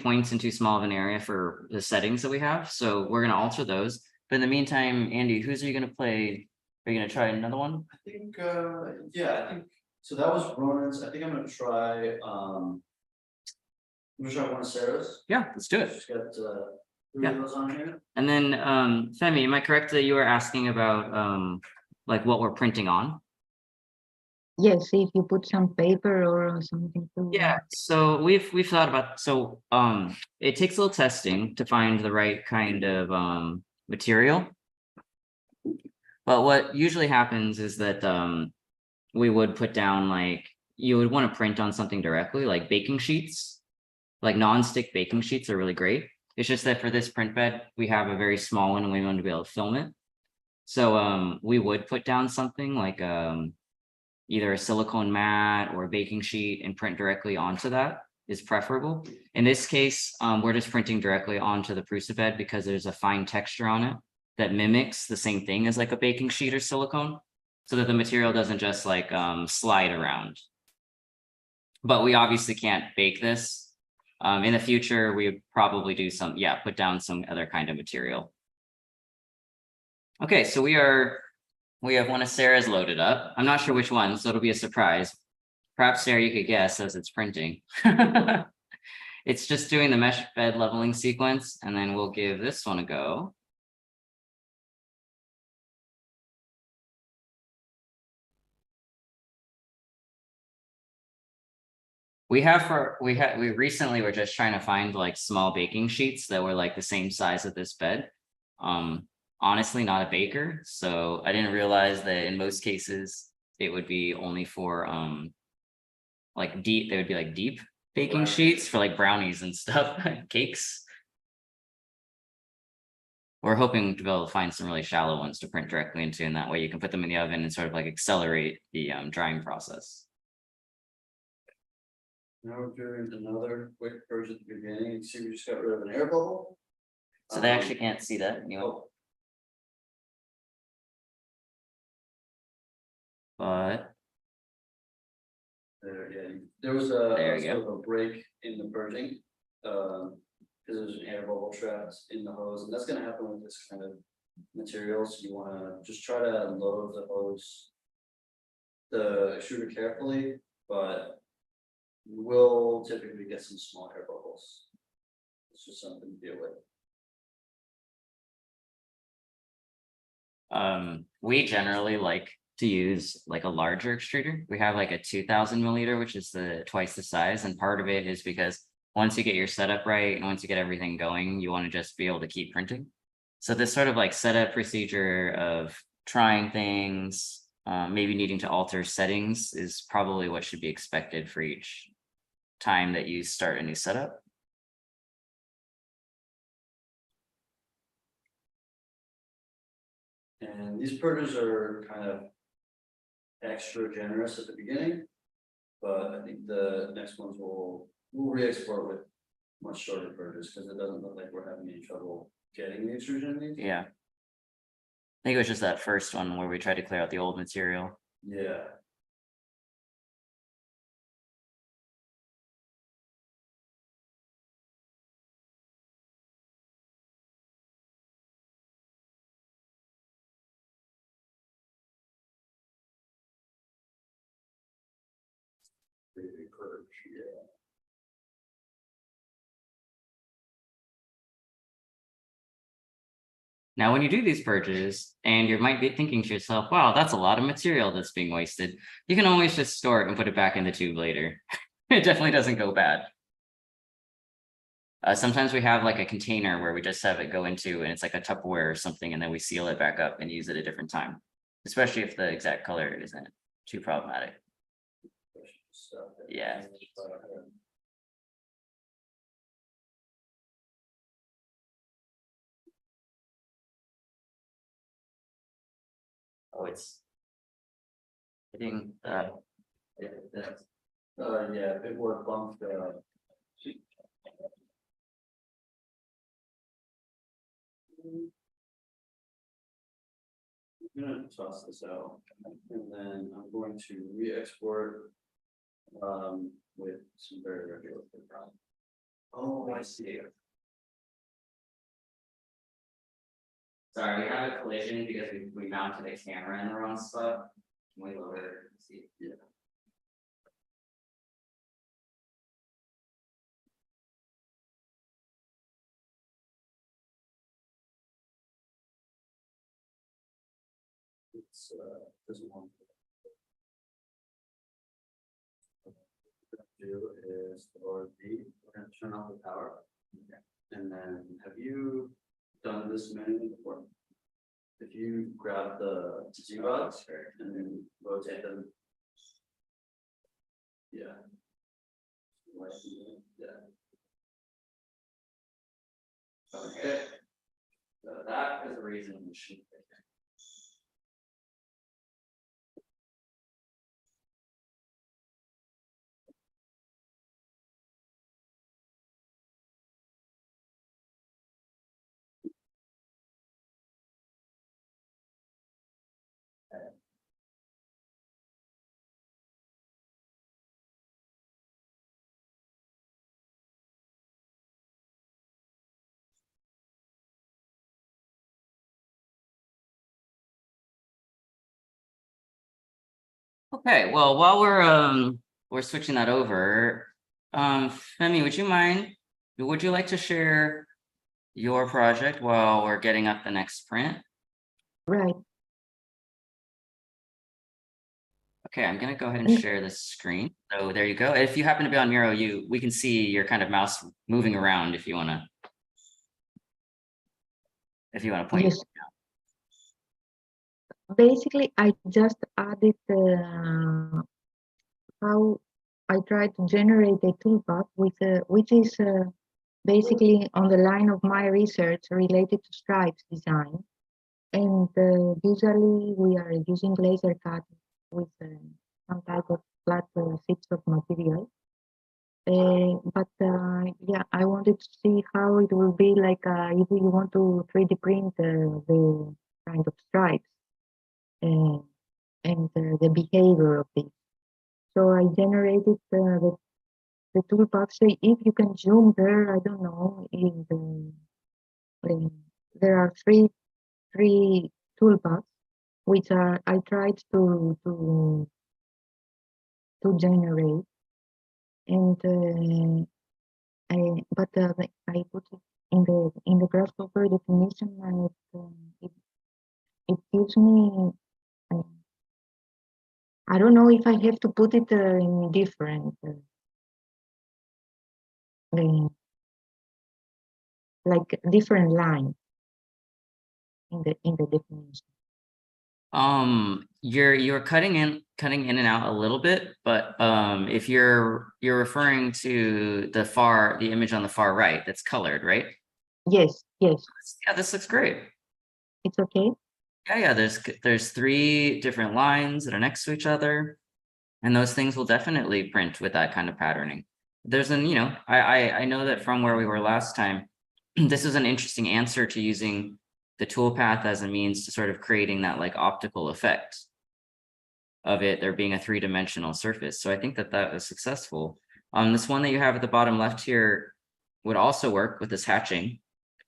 points in too small of an area for the settings that we have. So we're gonna alter those. But in the meantime, Andy, whose are you gonna play? Are you gonna try another one? I think yeah, I think so. That was Ronan's. I think I'm gonna try one of Sarah's. Yeah, let's do it. She's got three Yeah. of those on here. And then Femi, am I correct that you were asking about like what we're printing on? yes, if you put some paper or something. Yeah, so we've thought about it takes a little testing to find the right kind of material. But what usually happens is that we would put down like you would want to print on something directly, like baking sheets, like non-stick baking sheets are really great. It's just that for this print bed, we have a very small one and we want to be able to film it. So we would put down something like either a silicone mat or a baking sheet and print directly onto that is preferable. In this case, we're just printing directly onto the Prusa bed because there's a fine texture on it that mimics the same thing as like a baking sheet or silicone, so that the material doesn't just like slide around. But we obviously can't bake this. In the future, we would probably do put down some other kind of material. Okay, so we have one of Sarah's loaded up. I'm not sure which one, so it'll be a surprise. Perhaps Sarah, you could guess as it's printing. It's just doing the mesh bed leveling sequence, and then we'll give this one a go. We recently were just trying to find like small baking sheets that were like the same size of this bed. Honestly, not a baker, so I didn't realize that in most cases it would be only for like deep, they would be like deep baking sheets for like brownies and stuff, cakes. We're hoping to be able to find some really shallow ones to print directly into, and that way you can put them in the oven and sort of like accelerate the drying process. Now we're doing another quick purge at the beginning. You see, we just got rid of an air bubble. So they actually can't see that anyway. But there was a There you sort of a break in the purging. Because there's an air bubble trapped in the hose, and that's gonna happen with this kind of material. So you wanna just try to load the hose the extruder carefully, but you will typically get some small air bubbles. It's just something to deal with. We generally like to use like a larger extruder. We have like a 2000 milliliter, which is twice the size. And part of it is because once you get your setup right, and once you get everything going, you want to just be able to keep printing. So this sort of like setup procedure of trying things, maybe needing to alter settings is probably what should be expected for each time that you start a new setup. And these purges are kind of extra generous at the beginning. But I think the next ones we'll re-export with much shorter purges because it doesn't look like we're having any trouble getting the extrusion in these. Yeah. I think it was just that first one where we tried to clear out the old material. Yeah. Baby purge, yeah. Now, when you do these purges, and you might be thinking to yourself, wow, that's a lot of material that's being wasted. You can always just store it and put it back in the tube later. It definitely doesn't go bad. Sometimes we have like a container where we just have it go into, and it's like a Tupperware or something, and then we seal it back up and use it a different time, especially if the exact color isn't too problematic. Yeah. Oh, it's hitting Yeah, it would bump the. I'm gonna toss this out, and then I'm going to re-export with some very regular paper. Oh, I see. Sorry, we have a collision because we mounted a camera in the wrong spot. Can we lower it? See? Yeah. It's doesn't want. Do is lower B, we're gonna turn off the power. Okay. And then have you done this manually before? If you grab the Z rods and then rotate them. Yeah. Yeah. Okay. So that is the reason we should. Okay, well, while we're switching that over, Femi, would you like to share your project while we're getting up the next print? Right. Okay, I'm gonna go ahead and share this screen. So there you go. If you happen to be on Miro, we can see your kind of mouse moving around if you wanna point. Yes. Basically, I just added how I tried to generate a toolpath with which is basically on the line of my research related to stripes design. And usually we are using laser cut with some type of flat sheets of material. But yeah, I wanted to see how it will be like if you want to 3D print the kind of stripes and the behavior of this. So I generated the toolpath. So if you can zoom there, I don't know, in there are three toolpaths, which are I tried to to generate. And I put it in the grasshopper definition, and it gives me. I don't know if I have to put it in different, like different line in the definition. You're cutting in and out a little bit, but if you're referring to the image on the far right that's colored, right? Yes, yes, Yeah, this looks great. it's okay. Yeah, there's 3 different lines that are next to each other, and those things will definitely print with that kind of patterning. There's I know that from where we were last time, this is an interesting answer to using the toolpath as a means to sort of creating that like optical effect of it there being a 3-dimensional surface. So I think that was successful. This one that you have at the bottom left here would also work with this hatching.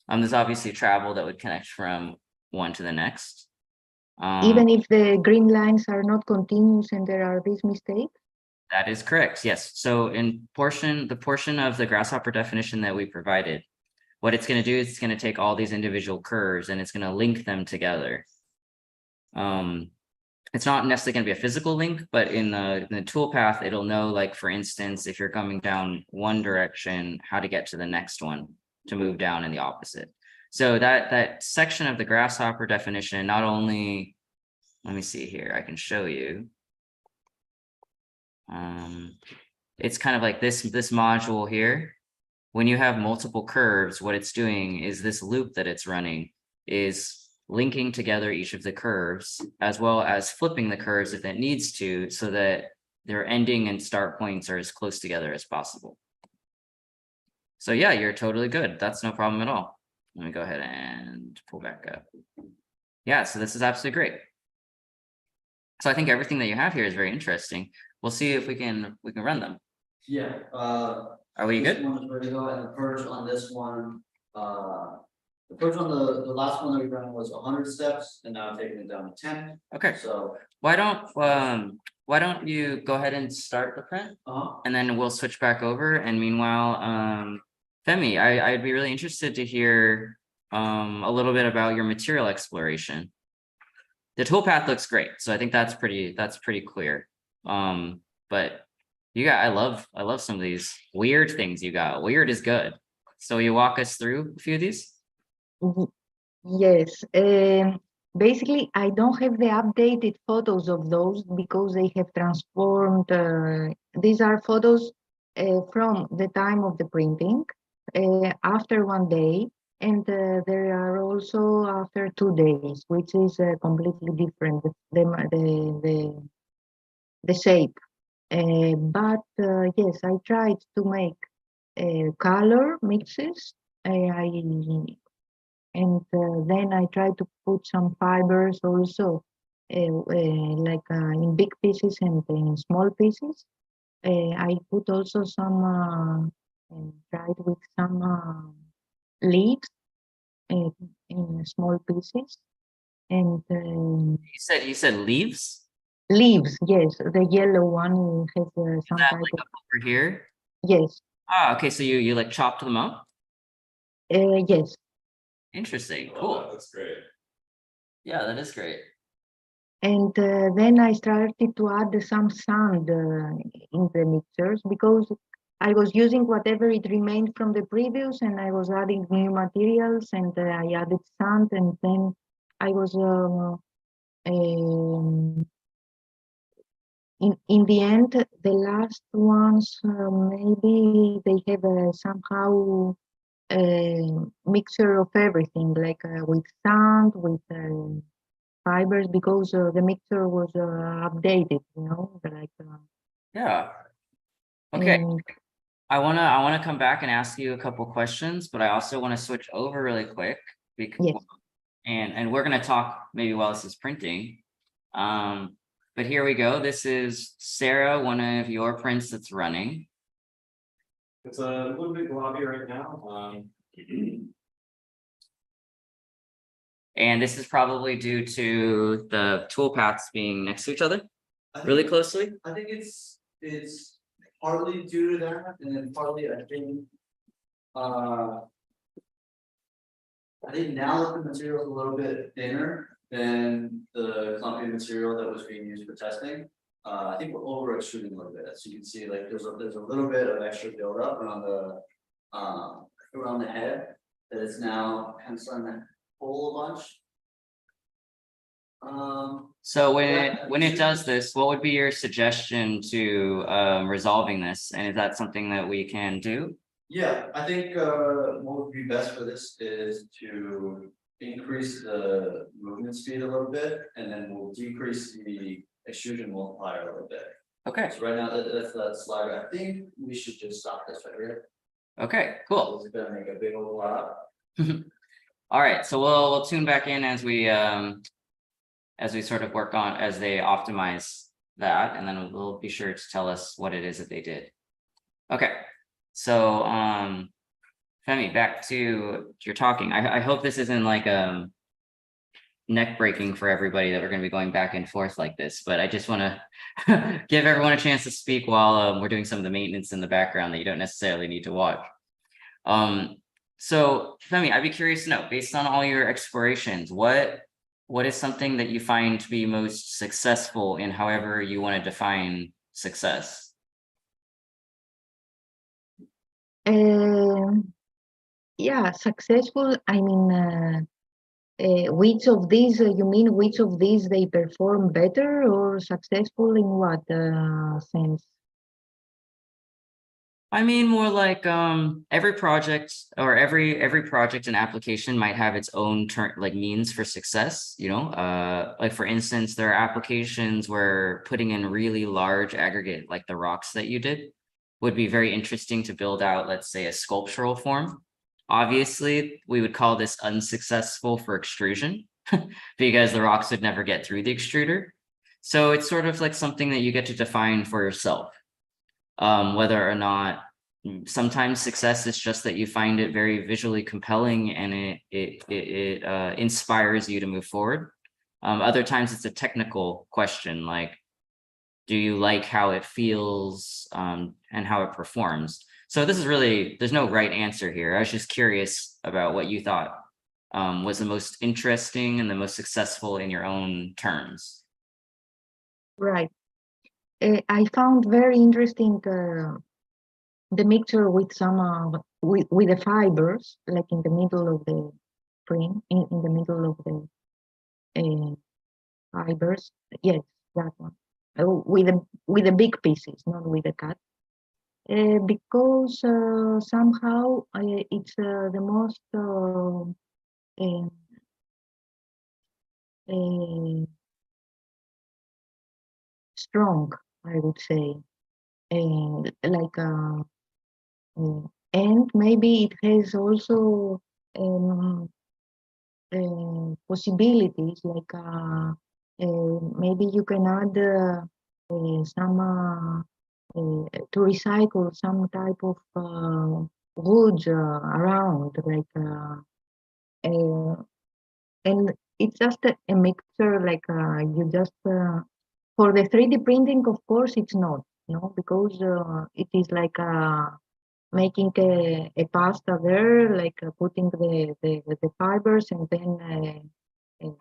There's obviously travel that would connect from one to the next. Even if the green lines are not continuous and there are these mistakes? That is correct, yes. So in the portion of the grasshopper definition that we provided, what it's going to do is it's going to take all these individual curves and it's going to link them together. It's not necessarily going to be a physical link, but in the toolpath, it'll know, like, for instance, if you're coming down one direction, how to get to the next one to move down in the opposite. So that section of the grasshopper definition, not only, let me see here, I can show you. It's kind of like this module here. When you have multiple curves, what it's doing is this loop that it's running is linking together each of the curves, as well as flipping the curves if it needs to, so that their ending and start points are as close together as possible. So yeah, you're totally good. That's no problem at all. Let me go ahead and pull back up. Yeah, so this is absolutely great. So I think everything that you have here is very interesting. We'll see if we can run them. Yeah. Are we good? This one is ready to go, and the purge on this one, the purge on the last one that we ran was 100 steps, and now I'm taking it down to 10. Okay. So, Why don't you go ahead and start the print, and then we'll switch back over. And meanwhile, Femi, I'd be really interested to hear a little bit about your material exploration. The toolpath looks great, so I think that's pretty clear. But I love some of these weird things you got. Weird is good. So you walk us through a few of these? Yes. Basically, I don't have the updated photos of those because they have transformed. These are photos from the time of the printing, after 1 day, and there are also after 2 days, which is completely different. The shape. But yes, I tried to make color mixes. Then I tried to put some fibers also, like in big pieces and in small pieces. I put also some, tried with some leaves in small pieces. And You said leaves? leaves, yes, the yellow one has some That type like of, up over here? yes, Okay, so you like chopped them up? yes. Interesting, Oh, cool. that's great. Yeah, that is great. And then I started to add some sand in the mixers because I was using whatever it remained from the previous, and I was adding new materials, and I added sand, and then I was in the end, the last ones maybe they have somehow mixture of everything, like with sand, with fibers, because the mixture was updated, like. Yeah. Okay. And I wanna come back and ask you a couple questions, but I also want to switch over really quick because yes, and we're gonna talk maybe while this is printing. But here we go. This is Sarah, one of your prints that's running. It's a little bit globby right now. And this is probably due to the tool paths being next to each other really closely. I think it's it's partly due to that, and then partly I think. I think now that the material is a little bit thinner than the clumpy material that was being used for testing. I think we're over extruding a little bit, so you can see like there's a little bit of extra buildup around the head. That is now kind of starting to pull a bunch. So Yeah, when it does this, what would be your suggestion to resolving this? And is that something that we can do? Yeah, I think what would be best for this is to increase the movement speed a little bit, and then we'll decrease the extrusion multiplier a little bit. Okay, So right now that's that slider. I think we should just stop this right here. okay, cool. It's gonna make a big old lot. All right, so we'll tune back in as we sort of work on, as they optimize that, and then we'll be sure to tell us what it is that they did. Okay, so Femi, back to your talking. I hope this isn't like neck breaking for everybody that we're going to be going back and forth like this, but I just want to give everyone a chance to speak while we're doing some of the maintenance in the background that you don't necessarily need to watch. So Femi, I'd be curious to know, based on all your explorations, what is something that you find to be most successful in however you want to define success? Yeah, successful. I mean, which of these you mean? Which of these they perform better, or successful in what sense? I mean, more like every project or every project and application might have its own like means for success, you know. Like for instance, there are applications where putting in really large aggregate, like the rocks that you did, would be very interesting to build out, let's say, a sculptural form. Obviously, we would call this unsuccessful for extrusion because the rocks would never get through the extruder. So it's sort of like something that you get to define for yourself. Whether or not sometimes success is just that you find it very visually compelling and it inspires you to move forward. Other times it's a technical question, like, do you like how it feels and how it performs? So this is really, there's no right answer here. I was just curious about what you thought was the most interesting and the most successful in your own terms. Right. I found very interesting the mixture with some with the fibers, like in the middle of the frame, in the middle of the fibers. Yes, that one. With the big pieces, not with the cut. Because somehow it's the most strong, I would say, and like and maybe it has also possibilities, like maybe you can add some to recycle some type of wood around, like and it's just a mixture, like you just for the 3D printing, of course, it's not, because it is like making a pasta there, like putting the fibers and then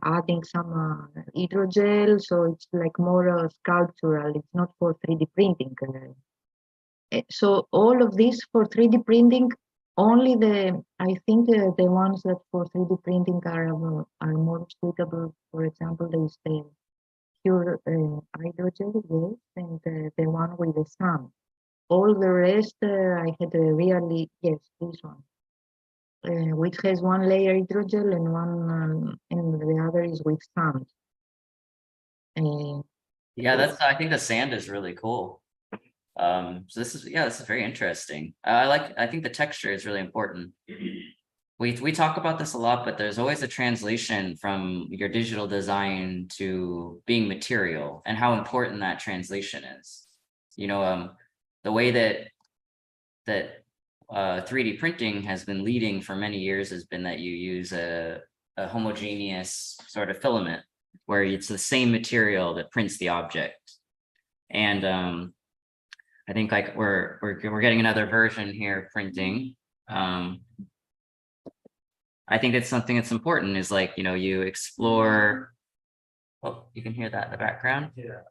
adding some hydrogel, so it's like more sculptural. It's not for 3D printing. So all of this for 3D printing, only I think the ones that for 3D printing are more suitable. For example, there is the pure hydrogel, yes, and the one with the sun. All the rest, I had really, yes, this one, which has one layer hydrogel and one, and the other is with sand. Yeah, I think the sand is really cool. So this is very interesting. I think the texture is really important. We talk about this a lot, but there's always a translation from your digital design to being material and how important that translation is. You know, the way that 3D printing has been leading for many years has been that you use a homogeneous sort of filament where it's the same material that prints the object. And I think like we're getting another version here printing. I think it's something that's important is like, you know, you explore. Oh, you can hear that in the background. Yeah.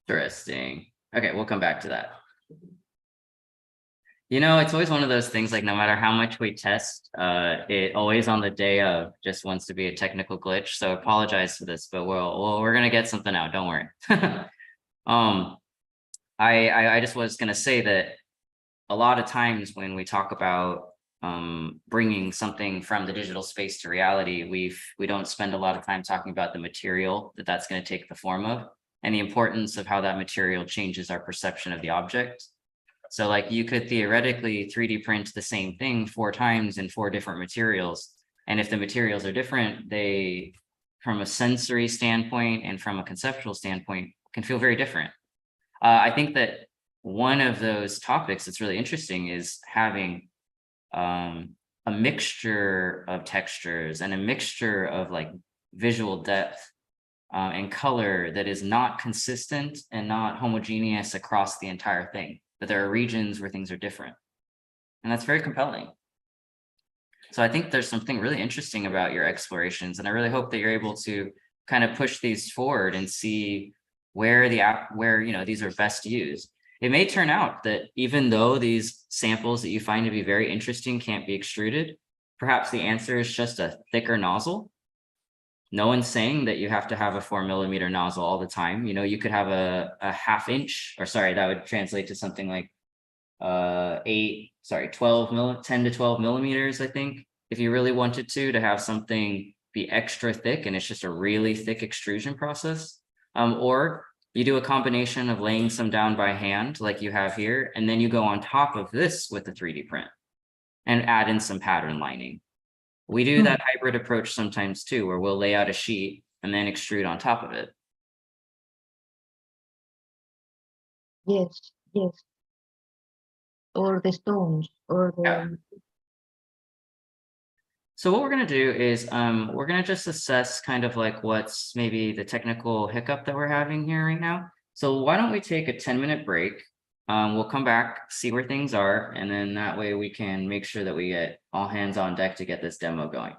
Interesting. Okay, we'll come back to that. You know, it's always one of those things like no matter how much we test, it always on the day of just wants to be a technical glitch. So apologize for this, but we're gonna get something out. Don't worry. I just was gonna say that a lot of times when we talk about bringing something from the digital space to reality, we don't spend a lot of time talking about the material that that's going to take the form of and the importance of how that material changes our perception of the object. So like you could theoretically 3D print the same thing 4 times in 4 different materials. And if the materials are different, they, from a sensory standpoint and from a conceptual standpoint, can feel very different. I think that one of those topics that's really interesting is having a mixture of textures and a mixture of like visual depth and color that is not consistent and not homogeneous across the entire thing. But there are regions where things are different. And that's very compelling. So I think there's something really interesting about your explorations. And I really hope that you're able to kind of push these forward and see where you know, these are best used. It may turn out that even though these samples that you find to be very interesting can't be extruded, perhaps the answer is just a thicker nozzle. No one's saying that you have to have a 4 millimeter nozzle all the time. You know, you could have a 1/2 inch, or sorry, that would translate to something like 10 to 12 millimeters, I think, if you really wanted to have something be extra thick and it's just a really thick extrusion process. Or you do a combination of laying some down by hand like you have here, and then you go on top of this with the 3D print and add in some pattern lining. We do that hybrid approach sometimes too, where we'll lay out a sheet and then extrude on top of it. Yes, yes. Or the stones, or the. Yeah. So what we're going to do is we're going to just assess kind of like what's maybe the technical hiccup that we're having here right now. So why don't we take a 10-minute break? We'll come back, see where things are, and then that way we can make sure that we get all hands on deck to get this demo going.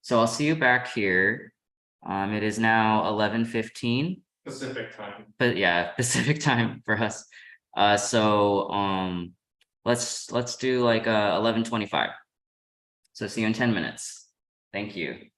So I'll see you back here. It is now 11:15. Pacific time. But yeah, Pacific time for us. Let's do like 11:25. So see you in 10 minutes. Thank you.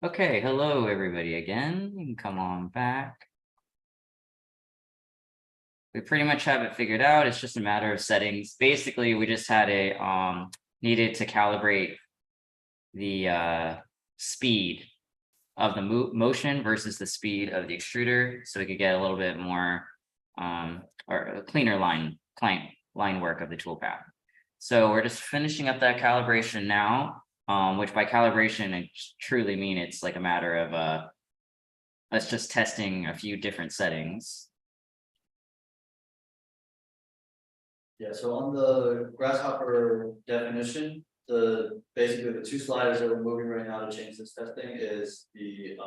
Okay, hello, everybody again. You can come on back. We pretty much have it figured out. It's just a matter of settings. Basically, we just had needed to calibrate the speed of the motion versus the speed of the extruder, so we could get a little bit more or a cleaner line work of the toolpath. So we're just finishing up that calibration now, which by calibration I truly mean it's like a matter of us just testing a few different settings. Yeah, so on the grasshopper definition, basically the two sliders that we're moving right now to change this testing is the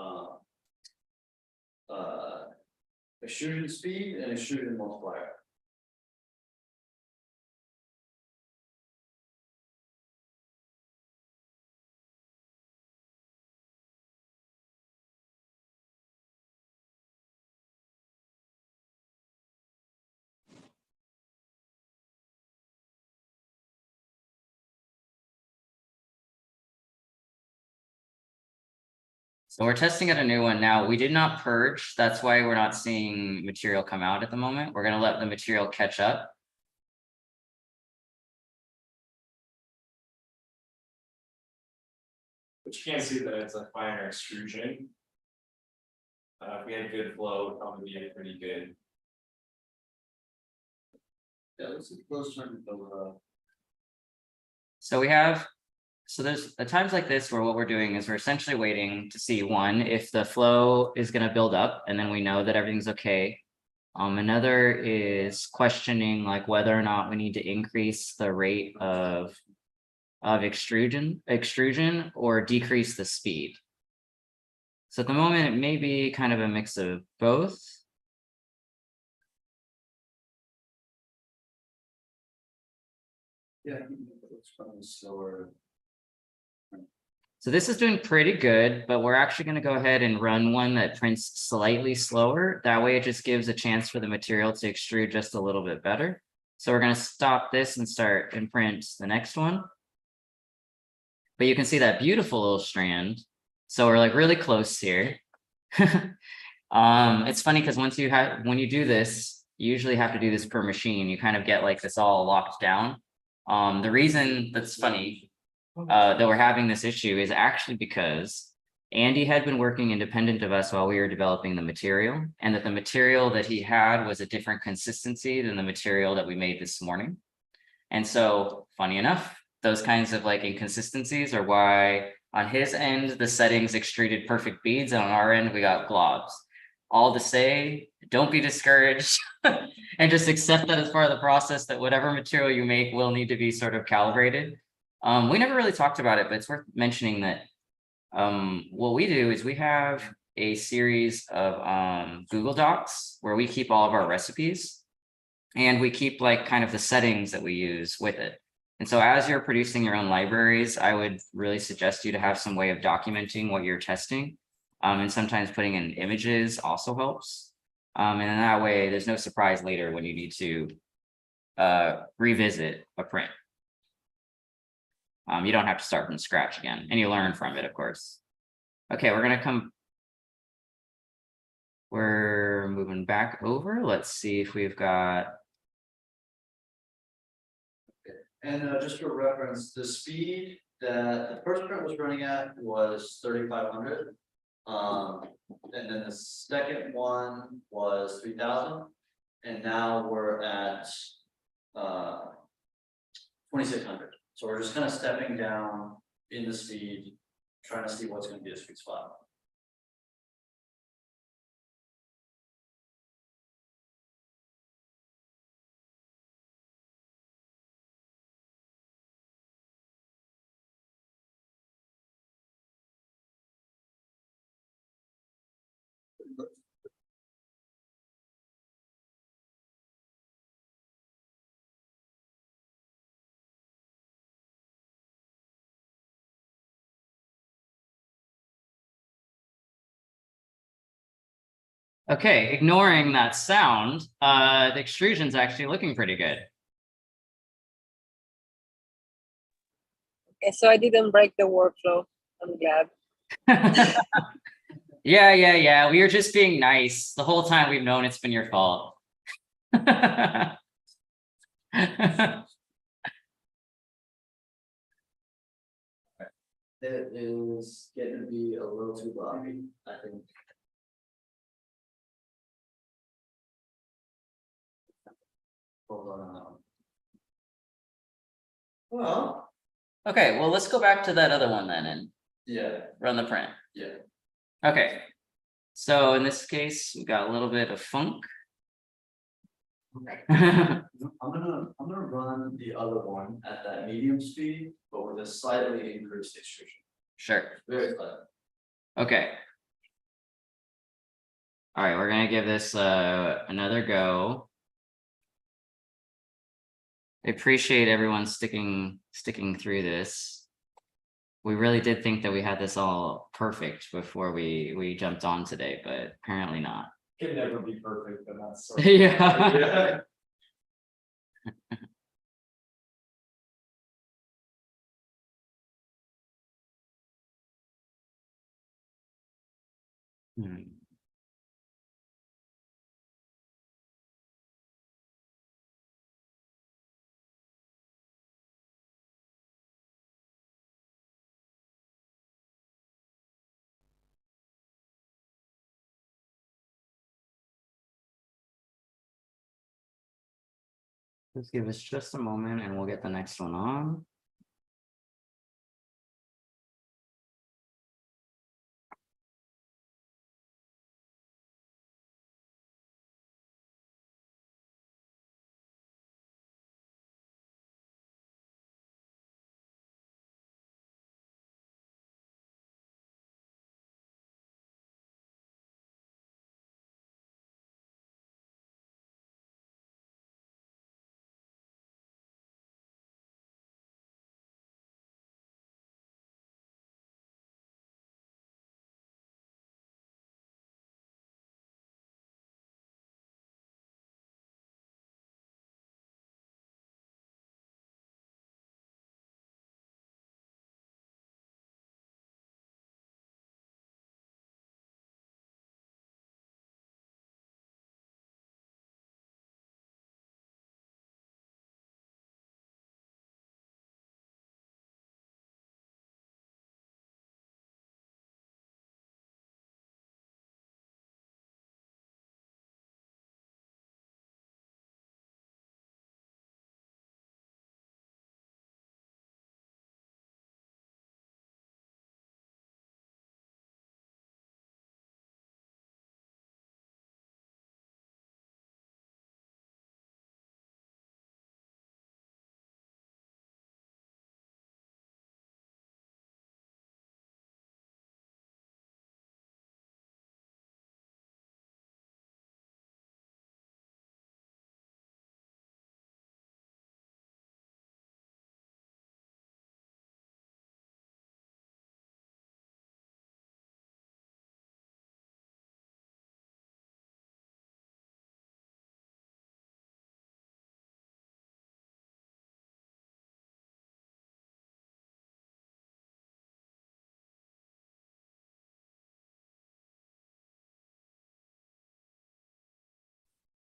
extrusion speed and extrusion multiplier. So we're testing out a new one now. We did not purge. That's why we're not seeing material come out at the moment. We're going to let the material catch up. But you can see that it's a finer extrusion. If we had good flow, it'd probably be pretty good. Yeah, let's see close turn over. So there's at times like this where what we're doing is we're essentially waiting to see one, if the flow is going to build up and then we know that everything's okay. Another is questioning like whether or not we need to increase the rate of extrusion or decrease the speed. So at the moment, it may be kind of a mix of both. Yeah, it's probably slower. So this is doing pretty good, but we're actually going to go ahead and run one that prints slightly slower. That way it just gives a chance for the material to extrude just a little bit better. So we're going to stop this and start and print the next one. But you can see that beautiful little strand. So we're like really close here. It's funny because when you do this, you usually have to do this per machine. You kind of get like this all locked down. The reason that's funny that we're having this issue is actually because Andy had been working independent of us while we were developing the material, and that the material that he had was a different consistency than the material that we made this morning. And so, funny enough, those kinds of like inconsistencies are why on his end, the settings extruded perfect beads, and on our end, we got globs. All to say, don't be discouraged and just accept that as part of the process that whatever material you make will need to be sort of calibrated. We never really talked about it, but it's worth mentioning that what we do is we have a series of Google Docs where we keep all of our recipes, and we keep like kind of the settings that we use with it. And so as you're producing your own libraries, I would really suggest you to have some way of documenting what you're testing. And sometimes putting in images also helps. And in that way, there's no surprise later when you need to revisit a print. You don't have to start from scratch again, and you learn from it, of course. Okay, we're moving back over. Let's see if we've got. And just for reference, the speed that the first print was running at was 3,500. And then the second one was 3,000. And now we're at 2,600. So we're just kind of stepping down in the speed, trying to see what's going to be a sweet spot. Okay, ignoring that sound, the extrusion's actually looking pretty good. Okay, so I didn't break the workflow. I'm glad. Yeah. We were just being nice. The whole time we've known it's been your fault. It is getting to be a little too bumpy, I think. Hold on. Well, Okay, well, let's go back to that other one then and yeah, run the print. yeah. Okay. So in this case, we got a little bit of funk. I'm gonna run the other one at that medium speed, but with a slightly increased extrusion. Sure. Very slight. Okay. All right, we're gonna give this another go. I appreciate everyone sticking through this. We really did think that we had this all perfect before we jumped on today, but apparently not. Can never be perfect, but that's sort of. Yeah. Hmm. Just give us just a moment and we'll get the next one on.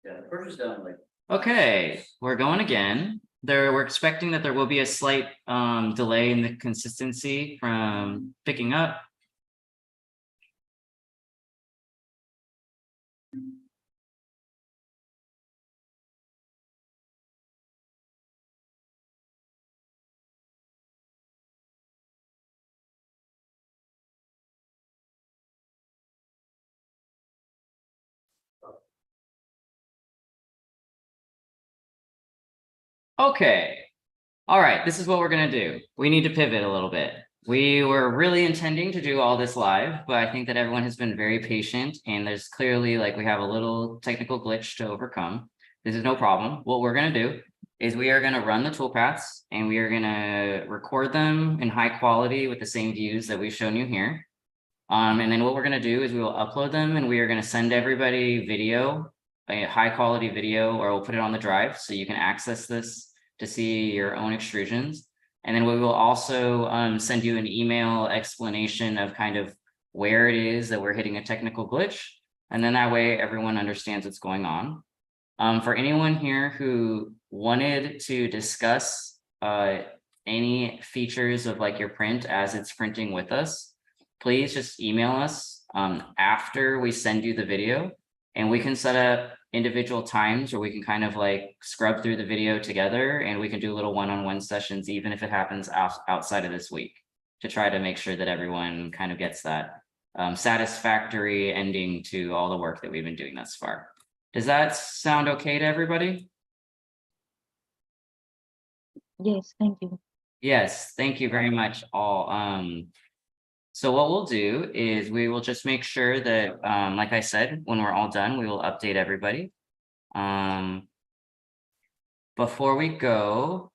Yeah, the pressure's down like. Okay, we're going again. We're expecting that there will be a slight delay in the consistency from picking up. Okay. All right, this is what we're gonna do. We need to pivot a little bit. We were really intending to do all this live, but I think that everyone has been very patient and there's clearly like we have a little technical glitch to overcome. This is no problem. What we're gonna do is we are gonna run the toolpaths and we are gonna record them in high quality with the same views that we've shown you here. And then what we're gonna do is we will upload them and we are gonna send everybody video, a high quality video, or we'll put it on the drive so you can access this to see your own extrusions. And then we will also send you an email explanation of kind of where it is that we're hitting a technical glitch. And then that way everyone understands what's going on. For anyone here who wanted to discuss any features of like your print as it's printing with us, please just email us after we send you the video, and we can set up individual times where we can kind of like scrub through the video together, and we can do little one-on-one sessions, even if it happens outside of this week, to try to make sure that everyone kind of gets that satisfactory ending to all the work that we've been doing thus far. Does that sound okay to everybody? Yes, thank you. Yes, thank you very much all. So what we'll do is we will just make sure that, like I said, when we're all done, we will update everybody. Before we go,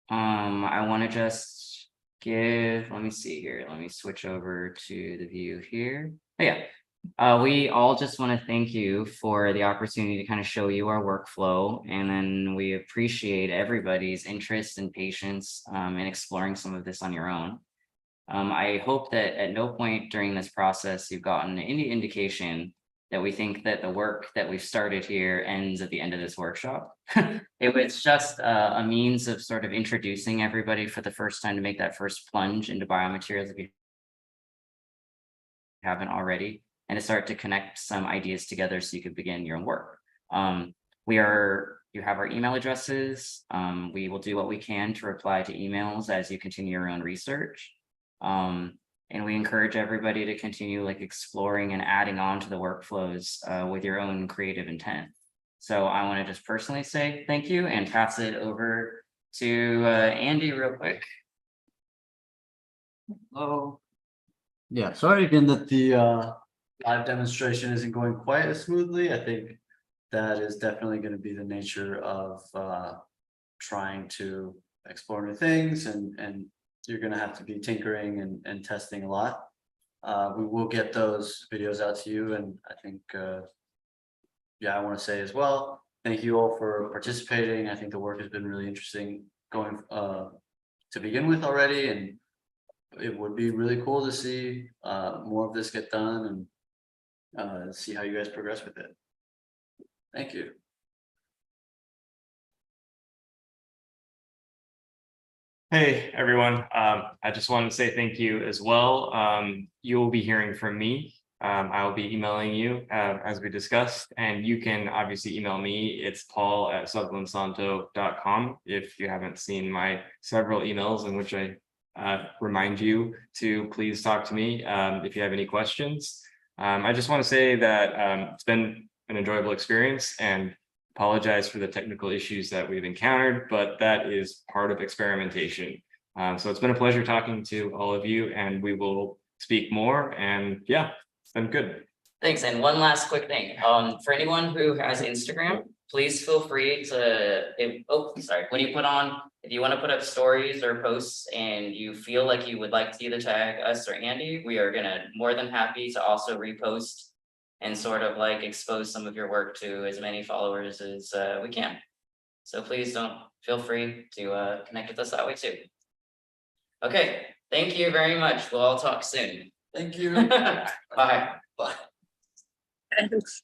I want to just let me see here. Let me switch over to the view here. Oh, yeah. We all just want to thank you for the opportunity to kind of show you our workflow, and then we appreciate everybody's interest and patience in exploring some of this on your own. I hope that at no point during this process you've gotten any indication that we think that the work that we've started here ends at the end of this workshop. It was just a means of sort of introducing everybody for the first time to make that first plunge into biomaterials if you haven't already, and to start to connect some ideas together so you could begin your own work. You have our email addresses. We will do what we can to reply to emails as you continue your own research. And we encourage everybody to continue like exploring and adding on to the workflows with your own creative intent. So I want to just personally say thank you and pass it over to Andy real quick. Hello. Yeah, sorry again that the live demonstration isn't going quite as smoothly. I think that is definitely going to be the nature of trying to explore new things, and you're going to have to be tinkering and testing a lot. We will get those videos out to you, and I think yeah, I want to say as well, thank you all for participating. I think the work has been really interesting going to begin with already, and it would be really cool to see more of this get done, and see how you guys progress with it. Thank you. Hey, everyone. I just wanted to say thank you as well. You will be hearing from me. I will be emailing you as we discussed, and you can obviously email me. It's paul@sutherlinsanto.com if you haven't seen my several emails in which I remind you to please talk to me if you have any questions. I just want to say that it's been an enjoyable experience, and apologize for the technical issues that we've encountered, but that is part of experimentation. So it's been a pleasure talking to all of you, and we will speak more. And yeah, it's been good. Thanks. And one last quick thing. For anyone who has Instagram, please feel free to, when you if you want to put up stories or posts and you feel like you would like to either tag us or Andy, we are more than happy to also repost and sort of like expose some of your work to as many followers as we can. So please feel free to connect with us that way too. Okay, thank you very much. We'll all talk soon. Thank you. Bye. Bye. Thanks.